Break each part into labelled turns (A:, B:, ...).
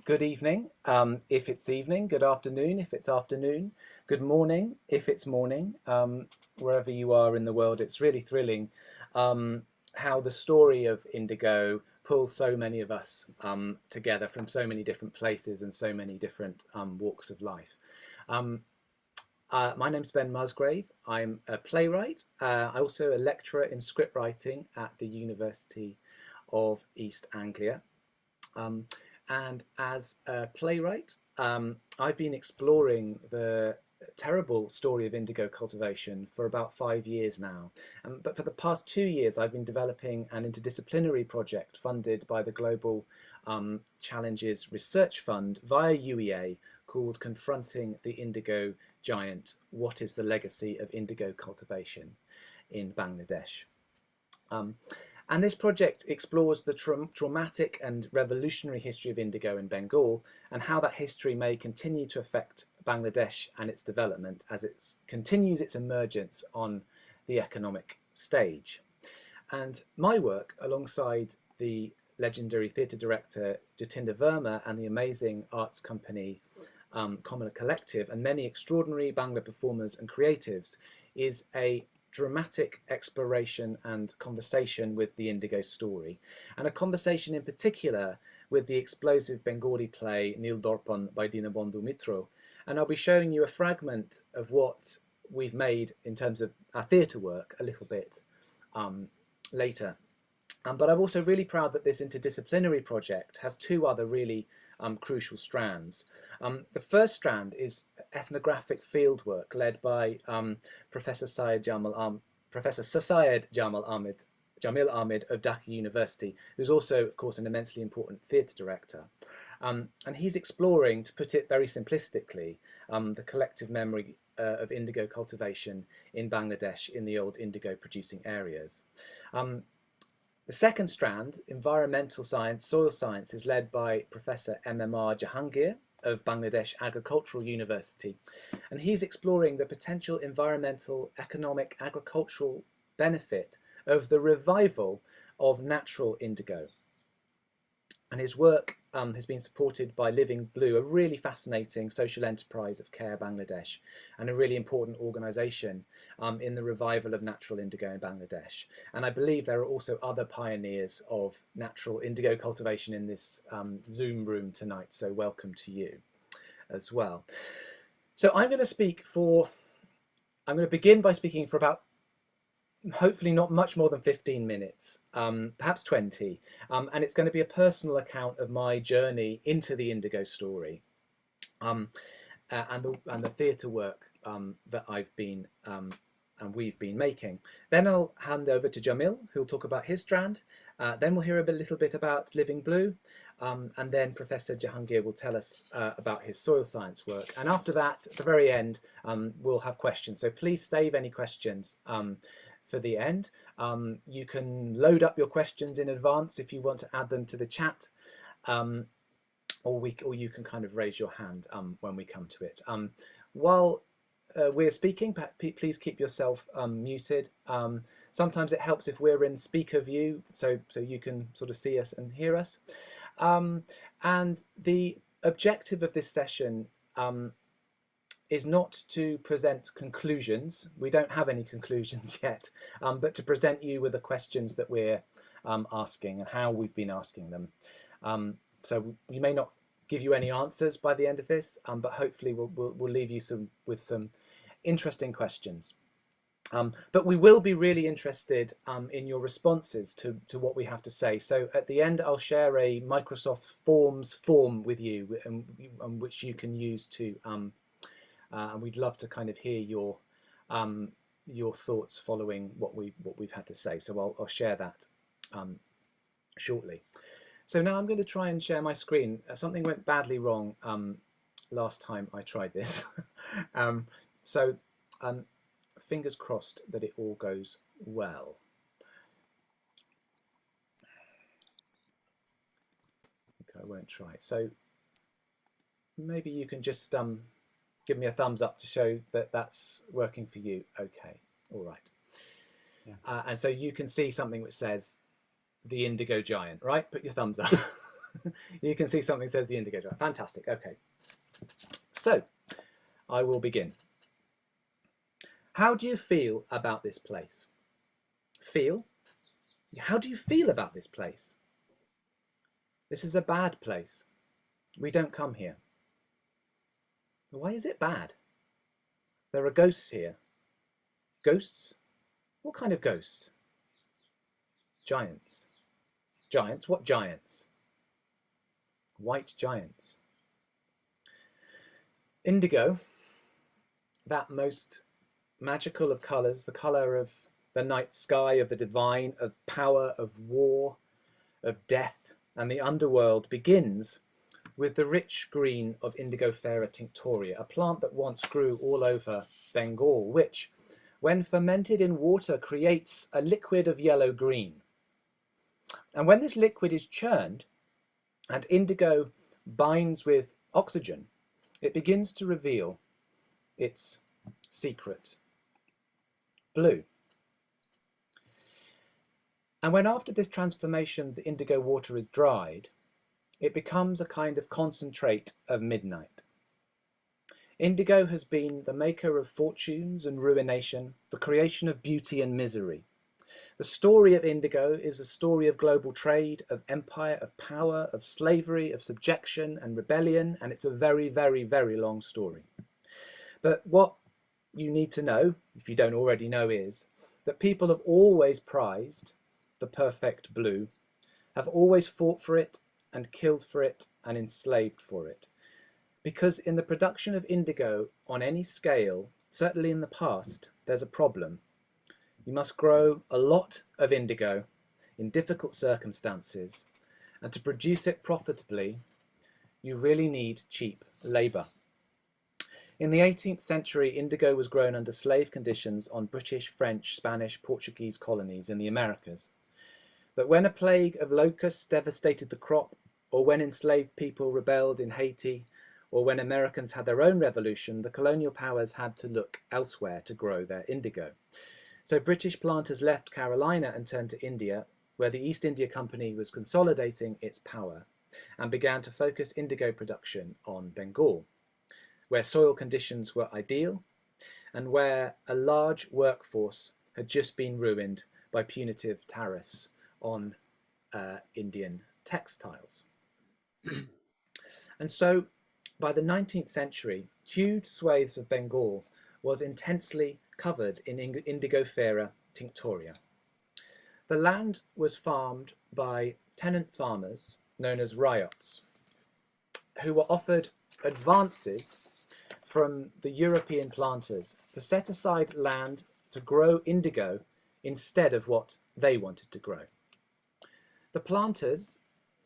A: good evening if it's evening, good afternoon if it's afternoon, good morning if it's morning, wherever you are in the world. It's really thrilling how the story of indigo pulls so many of us together from so many different places and so many different walks of life. Um, my name's Ben Musgrave. I'm a playwright. I'm also a lecturer in script writing at the University of East Anglia. Um, and as a playwright, I've been exploring the terrible story of indigo cultivation for about 5 years now. But for the past 2 years, I've been developing an interdisciplinary project funded by the Global Challenges Research Fund via UEA called Confronting the Indigo Giant: What is the Legacy of Indigo Cultivation in Bangladesh? And this project explores the traumatic and revolutionary history of indigo in Bengal and how that history may continue to affect Bangladesh and its development as it continues its emergence on the economic stage. And my work, alongside the legendary theatre director Jatinder Verma and the amazing arts company Komola Collective and many extraordinary Bangla performers and creatives, is a dramatic exploration and conversation with the indigo story, and a conversation in particular with the explosive Bengali play NIL DARPAN by Dinabandhu Mitra. And I'll be showing you a fragment of what we've made in terms of our theatre work a little bit later. But I'm also really proud that this interdisciplinary project has two other really crucial strands. The first strand is ethnographic fieldwork led by Professor Syed Jamil Ahmed of Dhaka University, who's also, of course, an immensely important theatre director. And he's exploring, to put it very simplistically, the collective memory of indigo cultivation in Bangladesh in the old indigo producing areas. The second strand, environmental science, soil science, is led by Professor M.M.R. Jahangir of Bangladesh Agricultural University, and he's exploring the potential environmental, economic, agricultural benefit of the revival of natural indigo. And his work has been supported by Living Blue, a really fascinating social enterprise of Care Bangladesh, and a really important organisation in the revival of natural indigo in Bangladesh. And I believe there are also other pioneers of natural indigo cultivation in this Zoom room tonight, so welcome to you as well. So I'm going to begin by speaking for about, hopefully not much more than 15 minutes, perhaps 20, and it's going to be a personal account of my journey into the indigo story and the theatre work that I've been and we've been making. Then I'll hand over to Jamil, who'll talk about his strand. Then we'll hear a little bit about Living Blue, and then Professor Jahangir will tell us about his soil science work. And after that, at the very end, we'll have questions. So please save any questions for the end. You can load up your questions in advance if you want to add them to the chat, or you can kind of raise your hand when we come to it. While we're speaking, please keep yourself muted. Sometimes it helps if we're in speaker view, so you can sort of see us and hear us. And the objective of this session is not to present conclusions. We don't have any conclusions yet, but to present you with the questions that we're asking and how we've been asking them. So we may not give you any answers by the end of this, but hopefully we'll leave you with some interesting questions. But we will be really interested in your responses to what we have to say. So at the end, I'll share a Microsoft Forms form with you, which you can use to and we'd love to kind of hear your thoughts following what we've had to say. So I'll share that shortly. So now I'm going to try and share my screen. Something went badly wrong last time I tried this. So fingers crossed that it all goes well. Okay, I won't try. So maybe you can just give me a thumbs up to show that that's working for you. Okay, all right. Yeah. And so you can see something which says the Indigo Giant, right? Put your thumbs up. You can see something says the Indigo Giant. Fantastic. Okay. So, I will begin. How do you feel about this place? Feel? How do you feel about this place? This is a bad place. We don't come here. Why is it bad? There are ghosts here. Ghosts? What kind of ghosts? Giants. Giants? What giants? White giants. Indigo, that most magical of colours, the colour of the night sky, of the divine, of power, of war, of death, and the underworld, begins with the rich green of Indigofera tinctoria, a plant that once grew all over Bengal, which, when fermented in water, creates a liquid of yellow green. And when this liquid is churned and indigo binds with oxygen, it begins to reveal its secret blue. And when after this transformation the indigo water is dried, it becomes a kind of concentrate of midnight. Indigo has been the maker of fortunes and ruination, the creation of beauty and misery. The story of indigo is a story of global trade, of empire, of power, of slavery, of subjection and rebellion, and it's a very, very, very long story. But what you need to know, if you don't already know, is that people have always prized the perfect blue, have always fought for it and killed for it and enslaved for it. Because in the production of indigo on any scale, certainly in the past, there's a problem. You must grow a lot of indigo in difficult circumstances, and to produce it profitably, you really need cheap labour. In the 18th century, indigo was grown under slave conditions on British, French, Spanish, Portuguese colonies in the Americas. But when a plague of locusts devastated the crop, or when enslaved people rebelled in Haiti, or when Americans had their own revolution, the colonial powers had to look elsewhere to grow their indigo. So British planters left Carolina and turned to India, where the East India Company was consolidating its power, and began to focus indigo production on Bengal, where soil conditions were ideal and where a large workforce had just been ruined by punitive tariffs on Indian textiles. And so by the 19th century, huge swathes of Bengal was intensely covered in Indigofera tinctoria. The land was farmed by tenant farmers known as ryots, who were offered advances from the European planters to set aside land to grow indigo instead of what they wanted to grow. The planters,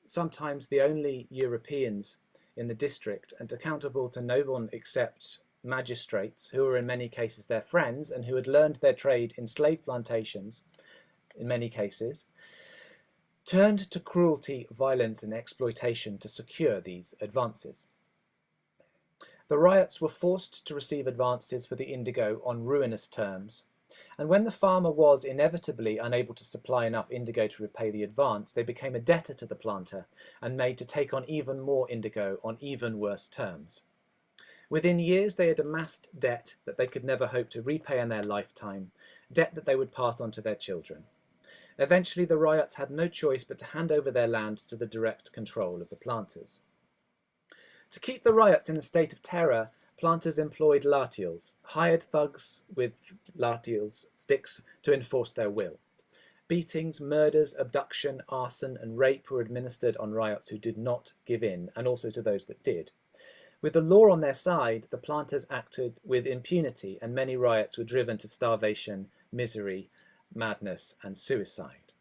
A: sometimes the only Europeans in the district and accountable to no one except magistrates, who were in many cases their friends and who had learned their trade in slave plantations, in many cases, turned to cruelty, violence and exploitation to secure these advances. The ryots were forced to receive advances for the indigo on ruinous terms, and when the farmer was inevitably unable to supply enough indigo to repay the advance, they became a debtor to the planter and made to take on even more indigo on even worse terms. Within years they had amassed debt that they could never hope to repay in their lifetime, debt that they would pass on to their children. Eventually the ryots had no choice but to hand over their land to the direct control of the planters. To keep the ryots in a state of terror, planters employed latials, hired thugs with latials sticks to enforce their will. Beatings, murders, abduction, arson and rape were administered on ryots who did not give in, and also to those that did. With the law on their side, the planters acted with impunity, and many ryots were driven to starvation, misery, madness and suicide.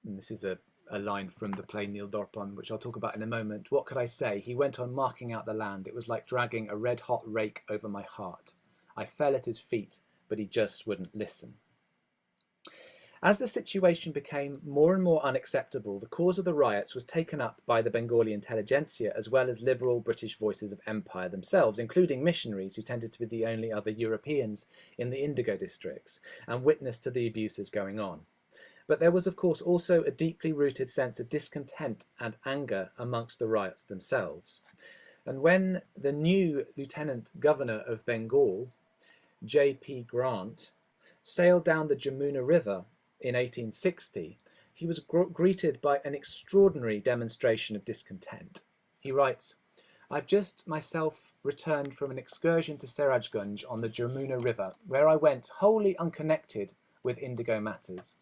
A: And this is a line from the play NIL DARPAN, which I'll talk about in a moment. What could I say? He went on marking out the land. It was like dragging a red-hot rake over my heart. I fell at his feet, but he just wouldn't listen. As the situation became more and more unacceptable, the cause of the riots was taken up by the Bengali intelligentsia as well as liberal British voices of empire themselves, including missionaries who tended to be the only other Europeans in the indigo districts and witness to the abuses going on. But there was, of course, also a deeply rooted sense of discontent and anger amongst the riots themselves. And when the new Lieutenant Governor of Bengal, J.P. Grant, sailed down the Jamuna River in 1860, he was greeted by an extraordinary demonstration of discontent. He writes, "I've just myself returned from an excursion to Sirajgunj on the Jamuna River, where I went wholly unconnected with indigo matters.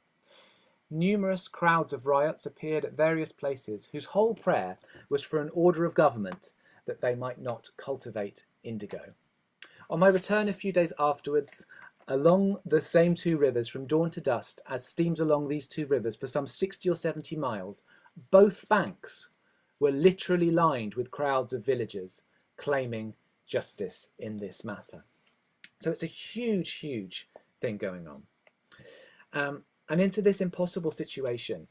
A: Numerous crowds of riots appeared at various places, whose whole prayer was for an order of government that they might not cultivate indigo. On my return a few days afterwards, along the same two rivers from dawn to dusk, as steams along these two rivers for some 60 or 70 miles, both banks were literally lined with crowds of villagers claiming justice in this matter." So it's a huge, huge thing going on. And into this impossible situation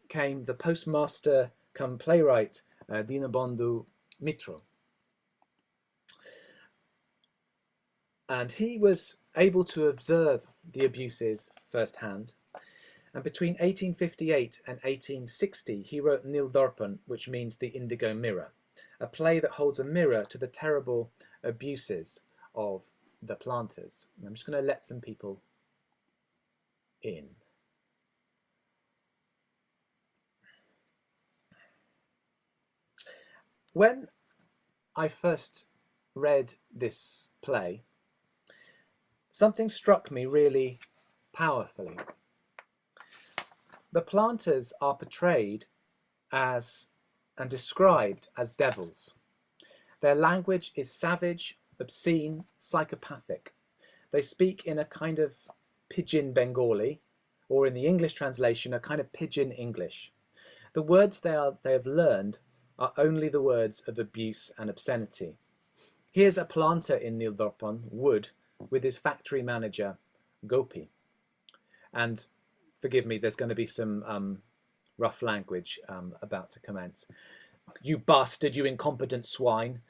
A: came the postmaster come playwright Dinabandhu Mitra. And he was able to observe the abuses firsthand. And between 1858 and 1860, he wrote NIL DARPAN, which means the Indigo Mirror, a play that holds a mirror to the terrible abuses of the planters. And I'm just going to let some people in. When I first read this play, something struck me really powerfully. The planters are portrayed as and described as devils. Their language is savage, obscene, psychopathic. They speak in a kind of pidgin Bengali, or in the English translation, a kind of pidgin English. The words they have learned are only the words of abuse and obscenity. Here's a planter in NIL DARPAN, Wood, with his factory manager, Gopi. And forgive me, there's going to be some rough language about to commence. "You bastard, you incompetent swine.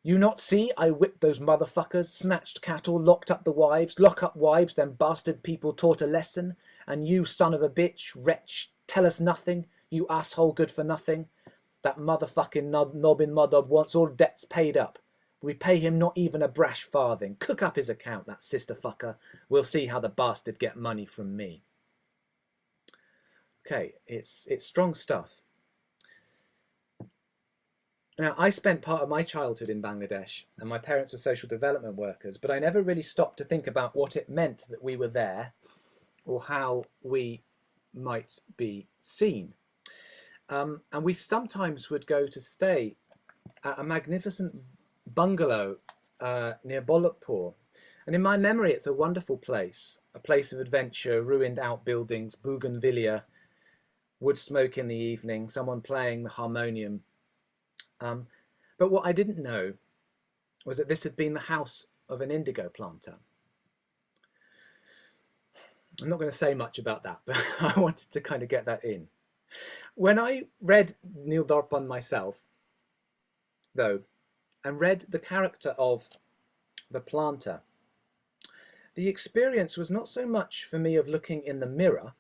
A: You not see I whipped those motherfuckers, snatched cattle, locked up the wives, lock up wives, them bastard people taught a lesson. And you son of a bitch, wretch, tell us nothing, you asshole good for nothing. That motherfucking Nobbin Modob wants all debts paid up. We pay him not even a brash farthing. Cook up his account, that sister fucker. We'll see how the bastard get money from me." Okay, it's strong stuff. Now, I spent part of my childhood in Bangladesh, and my parents were social development workers, but I never really stopped to think about what it meant that we were there, or how we might be seen. And we sometimes would go to stay at a magnificent bungalow near Bolakpur. And in my memory, it's a wonderful place, a place of adventure, ruined outbuildings, bougainvillea, wood smoke in the evening, someone playing the harmonium. But what I didn't know was that this had been the house of an indigo planter. I'm not going to say much about that, but I wanted to kind of get that in. When I read NIL DARPAN myself, though, and read the character of the planter, the experience was not so much for me of looking in the mirror,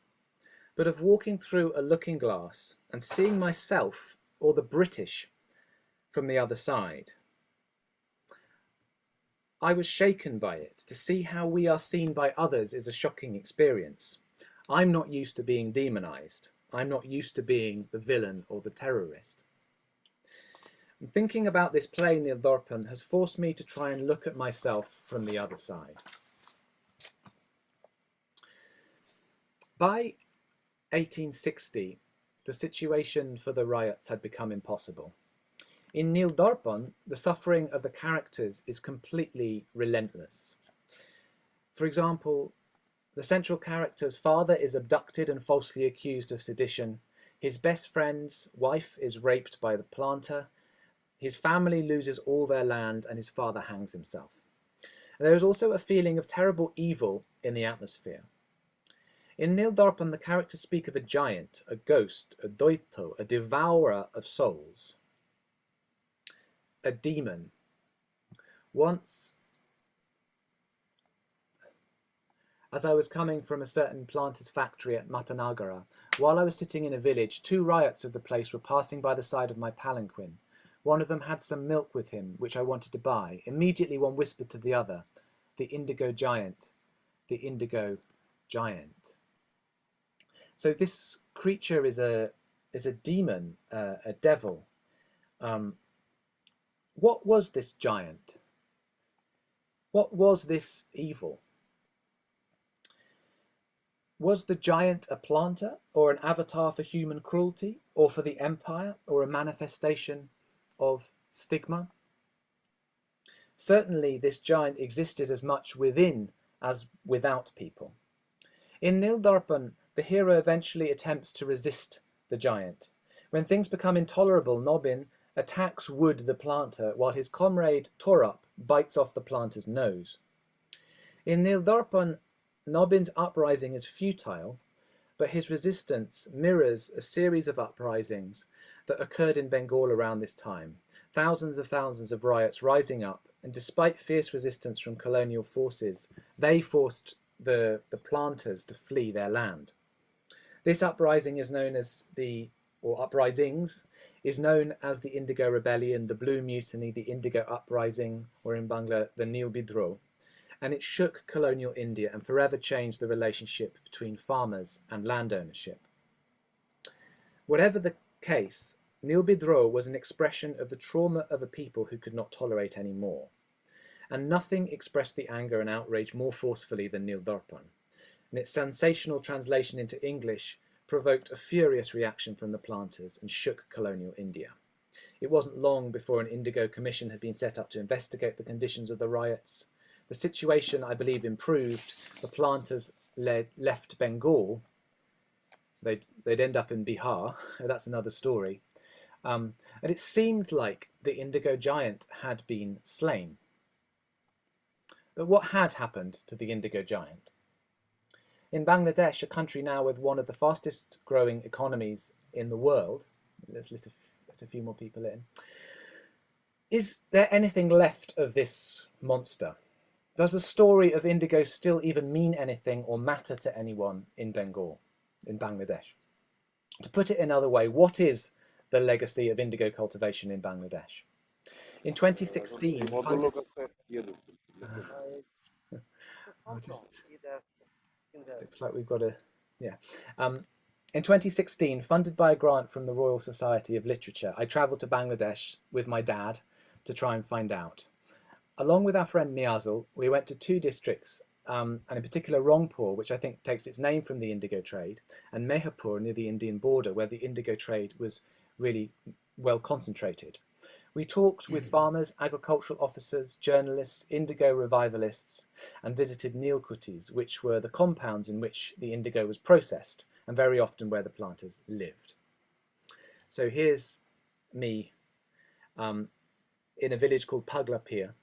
A: but of walking through a looking glass and seeing myself, or the British, from the other side. I was shaken by it. To see how we are seen by others is a shocking experience. I'm not used to being demonized. I'm not used to being the villain or the terrorist. And thinking about this play, NIL DARPAN, has forced me to try and look at myself from the other side. By 1860, the situation for the riots had become impossible. In NIL DARPAN, the suffering of the characters is completely relentless. For example, the central character's father is abducted and falsely accused of sedition. His best friend's wife is raped by the planter. His family loses all their land and his father hangs himself. And there is also a feeling of terrible evil in the atmosphere. In NIL DARPAN, the characters speak of a giant, a ghost, a doito, a devourer of souls, a demon. Once As I was coming from a certain planter's factory at Matanagara, while I was sitting in a village, 2 ryots of the place were passing by the side of my palanquin. One of them had some milk with him, which I wanted to buy. Immediately one whispered to the other, "The Indigo Giant, the Indigo Giant." So this creature is a demon, a devil. What was this giant? What was this evil? Was the giant a planter, or an avatar for human cruelty, or for the empire, or a manifestation of stigma? Certainly this giant existed as much within as without people. In NIL DARPAN, the hero eventually attempts to resist the giant. When things become intolerable, Nobin attacks Wood the planter, while his comrade Torup bites off the planter's nose. In NIL DARPAN, Nobin's uprising is futile, but his resistance mirrors a series of uprisings that occurred in Bengal around this time. Thousands of riots rising up, and despite fierce resistance from colonial forces, they forced the planters to flee their land. This uprising is known as uprisings is known as the Indigo Rebellion, the Blue Mutiny, the Indigo Uprising, or in Bangla, the Nil Bidro, and it shook colonial India and forever changed the relationship between farmers and land ownership. Whatever the case, Nil Bidro was an expression of the trauma of a people who could not tolerate any more. And nothing expressed the anger and outrage more forcefully than NIL DARPAN, and its sensational translation into English provoked a furious reaction from the planters and shook colonial India. It wasn't long before an Indigo Commission had been set up to investigate the conditions of the riots. The situation, I believe, improved. The planters left Bengal. They'd end up in Bihar. That's another story. And it seemed like the Indigo Giant had been slain. But what had happened to the Indigo Giant? In Bangladesh, a country now with one of the fastest growing economies in the world, let's let a few more people in, is there anything left of this monster? Does the story of indigo still even mean anything or matter to anyone in Bengal, in Bangladesh? To put it another way, what is the legacy of indigo cultivation in Bangladesh? In 2016, looks like we've got a, yeah. In 2016, funded by a grant from the Royal Society of Literature, I travelled to Bangladesh with my dad to try and find out. Along with our friend Niazul, we went to 2 districts, and in particular Rangpur, which I think takes its name from the indigo trade, and Mehapur near the Indian border, where the indigo trade was really well concentrated. We talked with farmers, agricultural officers, journalists, indigo revivalists, and visited Nil Kutis, which were the compounds in which the indigo was processed, and very often where the planters lived. So here's me in a village called Paglapir.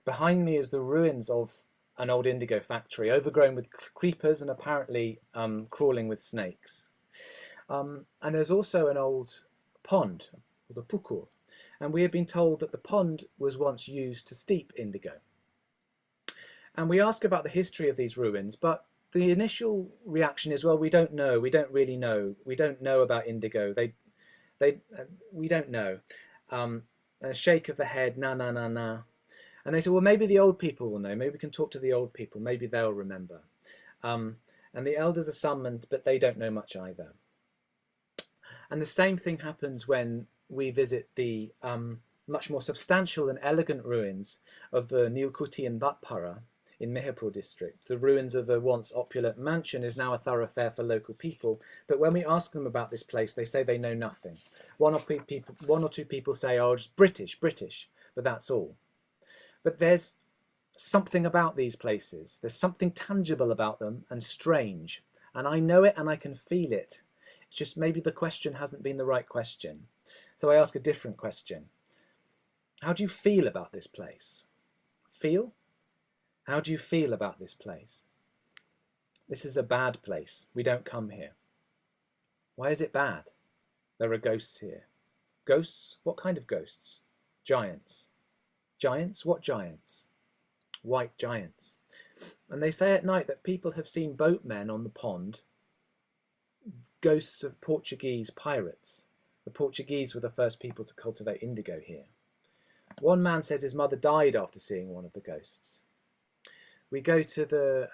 A: Behind me is the ruins of an old indigo factory, overgrown with creepers and apparently crawling with snakes. And there's also an old pond, the pukur, and we have been told that the pond was once used to steep indigo. And we ask about the history of these ruins, but the initial reaction is, well, we don't know, we don't really know, we don't know about indigo, we don't know. A shake of the head, na, na, na, na. And they say, well, maybe the old people will know, maybe we can talk to the old people, maybe they'll remember. And the elders are summoned, but they don't know much either. And the same thing happens when we visit the much more substantial and elegant ruins of the Nilkuti and Bhatpara in Mehapur district. The ruins of a once opulent mansion is now a thoroughfare for local people, but when we ask them about this place, they say they know nothing. One or two people say, oh, it's British, but that's all. But there's something about these places. There's something tangible about them and strange. And I know it and I can feel it. It's just maybe the question hasn't been the right question. So I ask a different question. How do you feel about this place? Feel? How do you feel about this place? This is a bad place. We don't come here. Why is it bad? There are ghosts here. Ghosts? What kind of ghosts? Giants. Giants? What giants? White giants. And they say at night that people have seen boatmen on the pond, ghosts of Portuguese pirates. The Portuguese were the first people to cultivate indigo here. One man says his mother died after seeing one of the ghosts. We go to the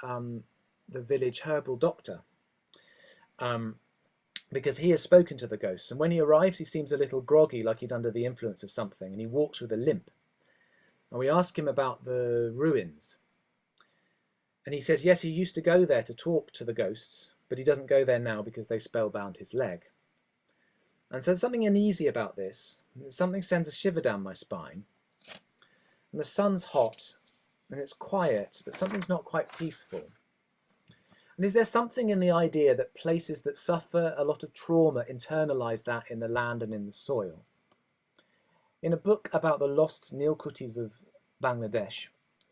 A: village herbal doctor because he has spoken to the ghosts. And when he arrives, he seems a little groggy, like he's under the influence of something, and he walks with a limp. And we ask him about the ruins. And he says, yes, he used to go there to talk to the ghosts, but he doesn't go there now because they spellbound his leg. And so there's something uneasy about this. Something sends a shiver down my spine. And the sun's hot, and it's quiet, but something's not quite peaceful. And is there something in the idea that places that suffer a lot of trauma internalise that in the land and in the soil? In a book about the lost Nilkutis of Bangladesh,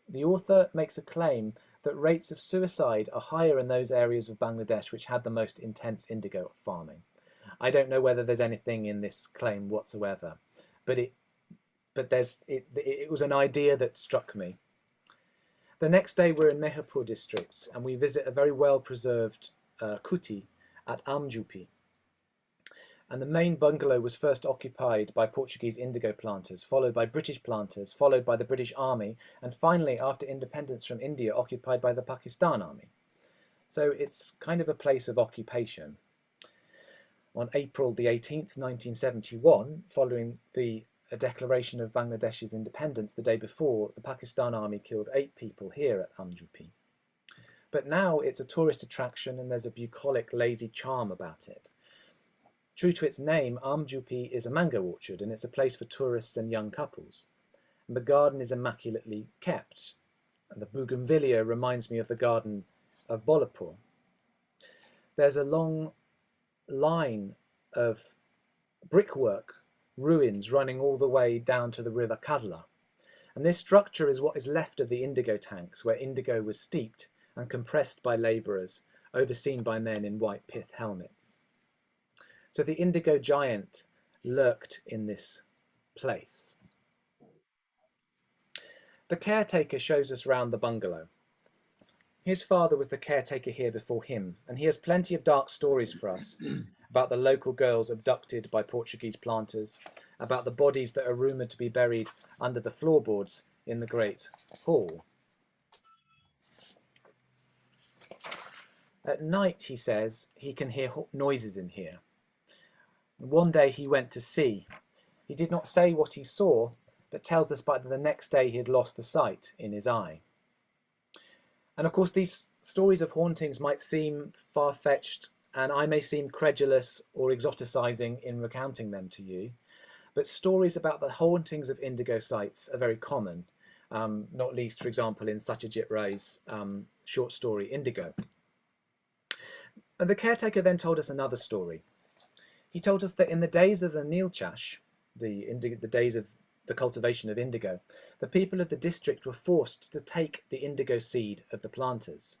A: the author makes a claim that rates of suicide are higher in those areas of Bangladesh which had the most intense indigo farming. I don't know whether there's anything in this claim whatsoever, but it was an idea that struck me. The next day we're in Mehapur district and we visit a very well preserved kuti at Amjupi. And the main bungalow was first occupied by Portuguese indigo planters, followed by British planters, followed by the British Army, and finally, after independence from India, occupied by the Pakistan Army. So it's kind of a place of occupation. On April the 18th, 1971, following the declaration of Bangladesh's independence the day before, the Pakistan Army killed 8 people here at Amjupi. But now it's a tourist attraction and there's a bucolic, lazy charm about it. True to its name, Amjupi is a mango orchard and it's a place for tourists and young couples. And the garden is immaculately kept. And the bougainvillea reminds me of the garden of Bolapur. There's a long line of brickwork ruins running all the way down to the river Kazla. And this structure is what is left of the indigo tanks where indigo was steeped and compressed by labourers, overseen by men in white pith helmets. So the Indigo Giant lurked in this place. The caretaker shows us round the bungalow. His father was the caretaker here before him, and he has plenty of dark stories for us about the local girls abducted by Portuguese planters, about the bodies that are rumoured to be buried under the floorboards in the Great Hall. At night, he says, he can hear noises in here. One day he went to see. He did not say what he saw, but tells us by the next day he had lost the sight in his eye. And of course these stories of hauntings might seem far-fetched, and I may seem credulous or exoticizing in recounting them to you, but stories about the hauntings of indigo sites are very common, not least, for example, in Satyajit Ray's short story Indigo. And the caretaker then told us another story. He told us that in the days of the Nil Chash, the days of the cultivation of indigo, the people of the district were forced to take the indigo seed of the planters.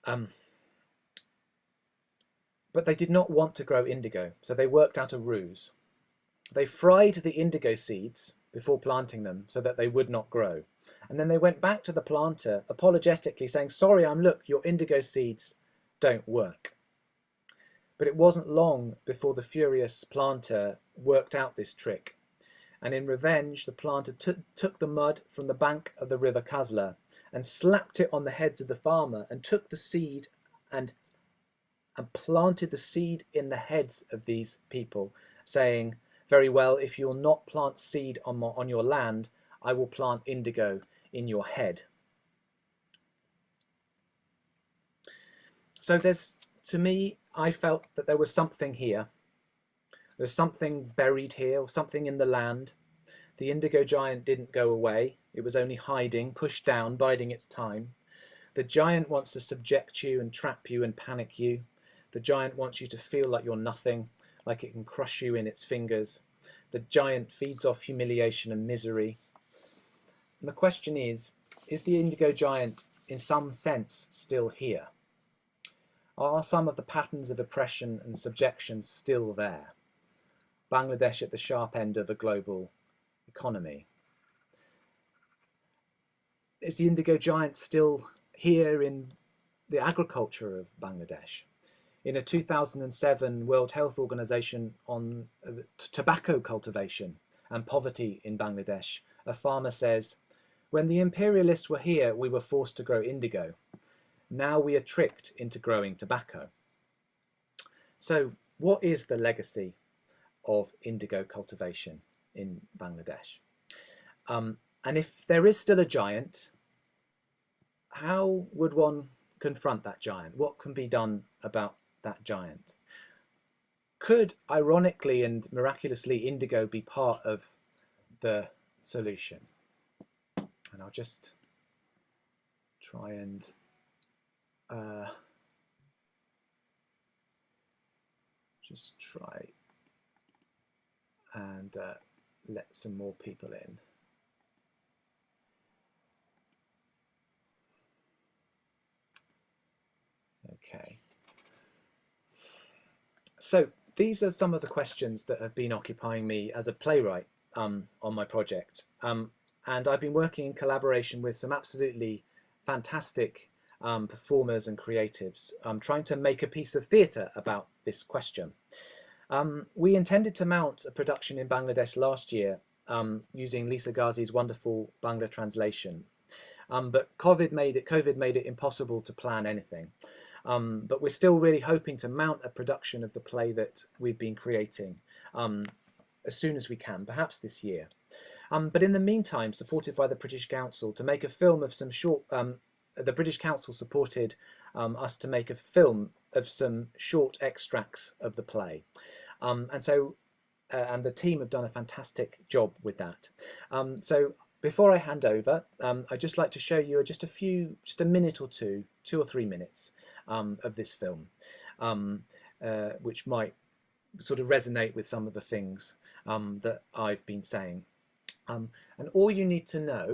A: But they did not want to grow indigo, so they worked out a ruse. They fried the indigo seeds before planting them so that they would not grow. And then they went back to the planter apologetically saying, sorry, look, your indigo seeds don't work. But it wasn't long before the furious planter worked out this trick. And in revenge, the planter took the mud from the bank of the river Kazla and slapped it on the heads of the farmer and took the seed and planted the seed in the heads of these people, saying, very well, if you'll not plant seed on your land, I will plant indigo in your head. So to me, I felt that there was something here. There's something buried here, or something in the land. The indigo giant didn't go away. It was only hiding, pushed down, biding its time. The giant wants to subject you and trap you and panic you. The giant wants you to feel like you're nothing, like it can crush you in its fingers. The giant feeds off humiliation and misery. And the question is the indigo giant in some sense still here? Are some of the patterns of oppression and subjection still there? Bangladesh at the sharp end of a global economy. is the indigo giant still here in the agriculture of Bangladesh? In a 2007 World Health Organization on tobacco cultivation and poverty in Bangladesh, a farmer says, "When the imperialists were here, we were forced to grow indigo. Now we are tricked into growing tobacco." So what is the legacy of indigo cultivation in Bangladesh? And if there is still a giant, how would one confront that giant? What can be done about that giant? Could, ironically and miraculously, indigo be part of the solution? And I'll just try and let some more people in. Okay. So these are some of the questions that have been occupying me as a playwright on my project. And I've been working in collaboration with some absolutely fantastic performers and creatives, trying to make a piece of theatre about this question. We intended to mount a production in Bangladesh last year using Lisa Ghazi's wonderful Bangla translation. But COVID made it impossible to plan anything. But we're still really hoping to mount a production of the play that we've been creating as soon as we can, perhaps this year. But in the meantime, supported by the British Council, to make a film of some short... the British Council supported us to make a film of some short extracts of the play. And the team have done a fantastic job with that. So before I hand over, I'd just like to show you just a minute or two or 3 minutes of this film, which might sort of resonate with some of the things that I've been saying. And all you need to know,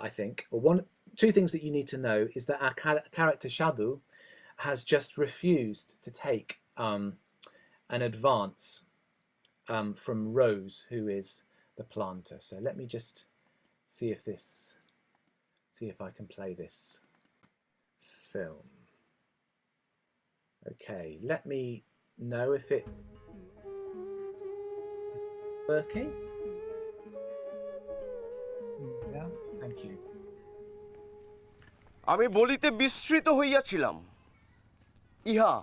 A: I think, or two things that you need to know is that our character Shadu has just refused to take an advance from Rose, who is the planter. So let me just see if I can play this film. Okay, let me know if it's working. Yeah, thank you.
B: আমি বলিতে বিস্মৃত হইয়াছিলাম, ইহা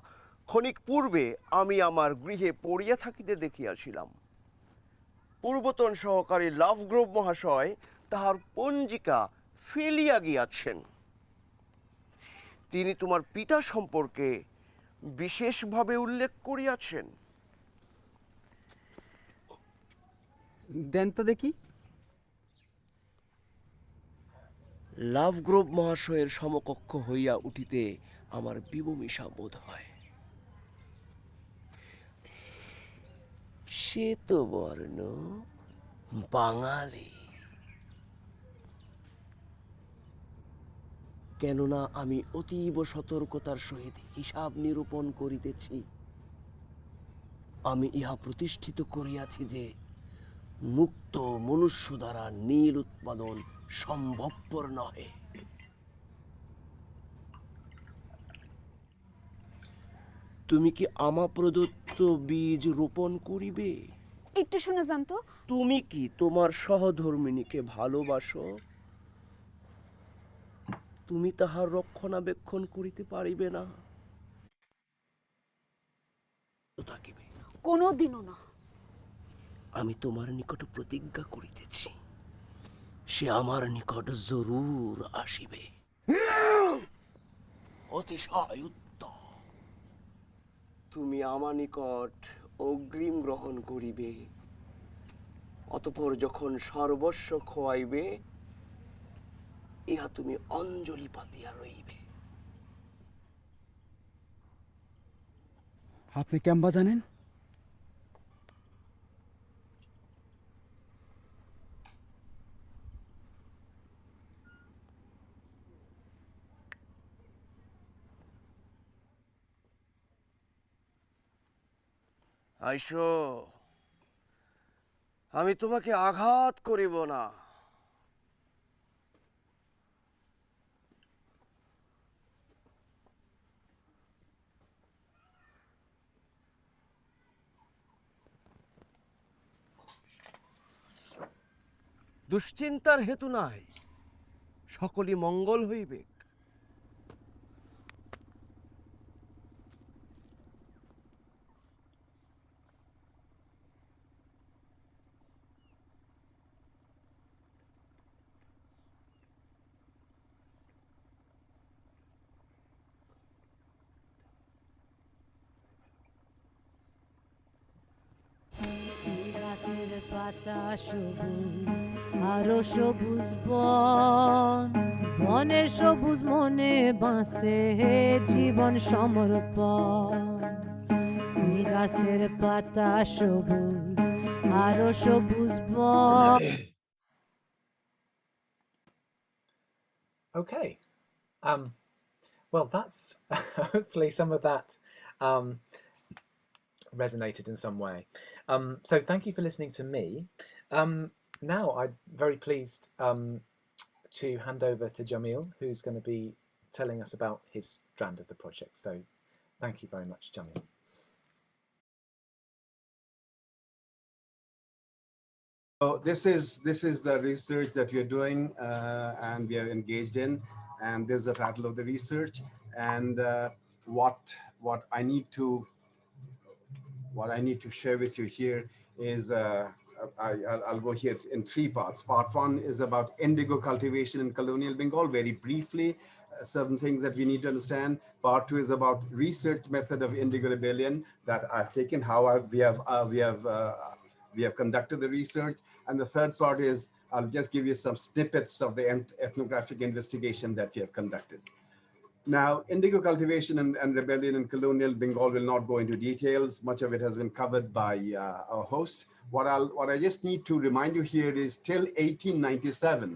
B: ক্ষণিক পূর্বে আমি আমার গৃহে পড়িয়া থাকিতে দেখিয়াছিলাম। পূর্বতন সহকারী লাভগ্রোভ মহাশয় তাহার পঞ্জিকা ফেলিয়া গিয়াছেন। তিনি তোমার পিতা সম্পর্কে বিশেষভাবে উল্লেখ করিয়াছেন।
C: দেন তো দেখি।
B: লাভগ্রোভ মহাশয়ের সমকক্ষ হইয়া উঠিতে আমার বিবমিষা বোধ হয়। শ্বেতবর্ণ, বাঙালি। কেননা আমি অতীব সতর্কতার সহিত হিসাব নিরূপণ করিতেছি। আমি ইহা প্রতিষ্ঠিত করিয়াছি যে মুক্ত মনুষ্য দ্বারা নীল উৎপাদন সম্ভবপর নহে। তুমি কি আমা প্রদত্ত বীজ রোপণ করিবে?
D: একটু শুনে যান তো।
B: তুমি কি তোমার সহধর্মিণীকে ভালোবাসো? তুমি তাহার রক্ষণাবেক্ষণ করিতে পারিবে না? থাকিবে
D: কোনোদিনও না।
B: আমি তোমার নিকট প্রতিজ্ঞা করিতেছি, সে আমার নিকট জরুর আসিবে। অতিশয় উত্তম। তুমি আমার নিকট অগ্রিম গ্রহণ করিবে, অতঃপর যখন সর্বস্ব খোয়াইবে, ইহা তুমি অঞ্জলি পাতিয়া লইবে।
C: আপনি কেমবা জানেন?
B: আইসো, আমি তোমাকে আঘাত করিব না। দুশ্চিন্তার হেতু নাই, সকলই মঙ্গল হইবে।
E: গাছের পাতা সবুজ, আরো সবুজ বন, বনের সবুজ মনে বাঁচে জীবন সমর্পণ। গাছের পাতা সবুজ, আরো সবুজ বন।
A: Okay. Well, that's hopefully some of that resonated in some way. So thank you for listening to me. Now I'm very pleased to hand over to Jamil, who's going to be telling us about his strand of the project. So thank you very much, Jamil.
F: So this is the research that we are doing and we are engaged in, and this is the title of the research. And what I need to share with you here is I'll go here in three parts. Part one is about indigo cultivation in colonial Bengal, very briefly, certain things that we need to understand. Part two is about research method of indigo rebellion that I've taken, how we have conducted the research. And the third part is I'll just give you some snippets of the ethnographic investigation that we have conducted. Now, indigo cultivation and rebellion in colonial Bengal will not go into details. Much of it has been covered by our host. What I just need to remind you here is till 1897,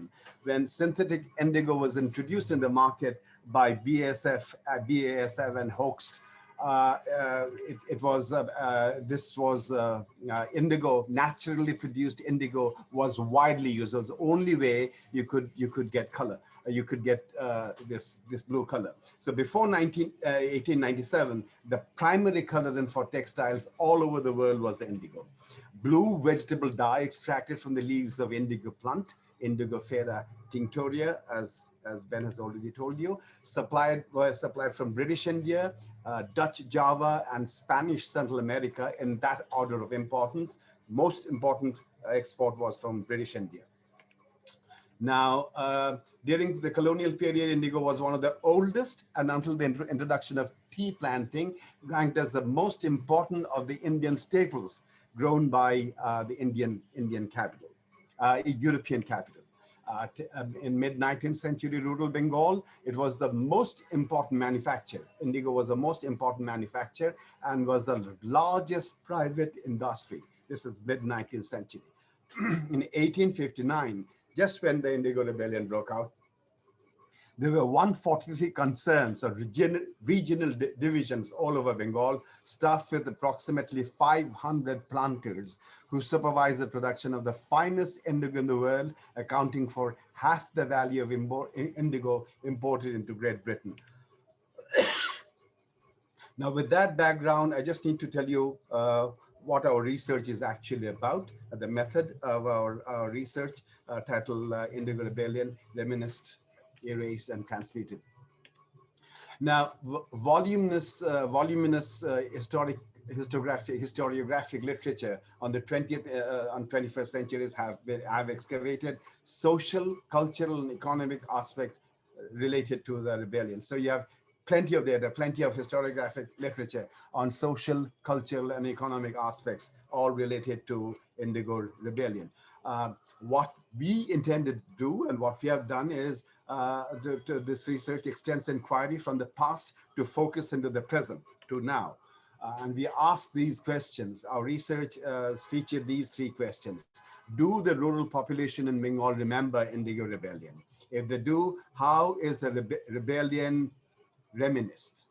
F: when synthetic indigo was introduced in the market by BASF and Hoechst, this was indigo, naturally produced indigo was widely used. It was the only way you could get color. You could get this blue color. So before 1897, the primary colorant for textiles all over the world was indigo. Blue vegetable dye extracted from the leaves of indigo plant, Indigo fera tinctoria, as Ben has already told you, was supplied from British India, Dutch Java, and Spanish Central America in that order of importance. Most important export was from British India. Now, during the colonial period, indigo was one of the oldest, and until the introduction of tea planting, ranked as the most important of the Indian staples grown by the Indian capital, European capital. In mid-19th century rural Bengal, it was the most important manufacture. Indigo was the most important manufacture and was the largest private industry. This is mid-19th century. In 1859, just when the Indigo Rebellion broke out, there were 143 concerns or regional divisions all over Bengal, staffed with approximately 500 planters who supervised the production of the finest indigo in the world, accounting for half the value of indigo imported into Great Britain. Now, with that background, I just need to tell you what our research is actually about, the method of our research, titled Indigo Rebellion, Reminisced, Erased, and Transmuted. Now, voluminous historiographic literature on the 21st centuries have excavated social, cultural, and economic aspect related to the rebellion. So you have plenty of data, plenty of historiographic literature on social, cultural, and economic aspects, all related to Indigo Rebellion. What we intended to do and what we have done is this research extends inquiry from the past to focus into the present, to now. And we asked these questions. Our research featured these three questions. Do the rural population in Bengal remember Indigo Rebellion? If they do, how is the rebellion reminisced?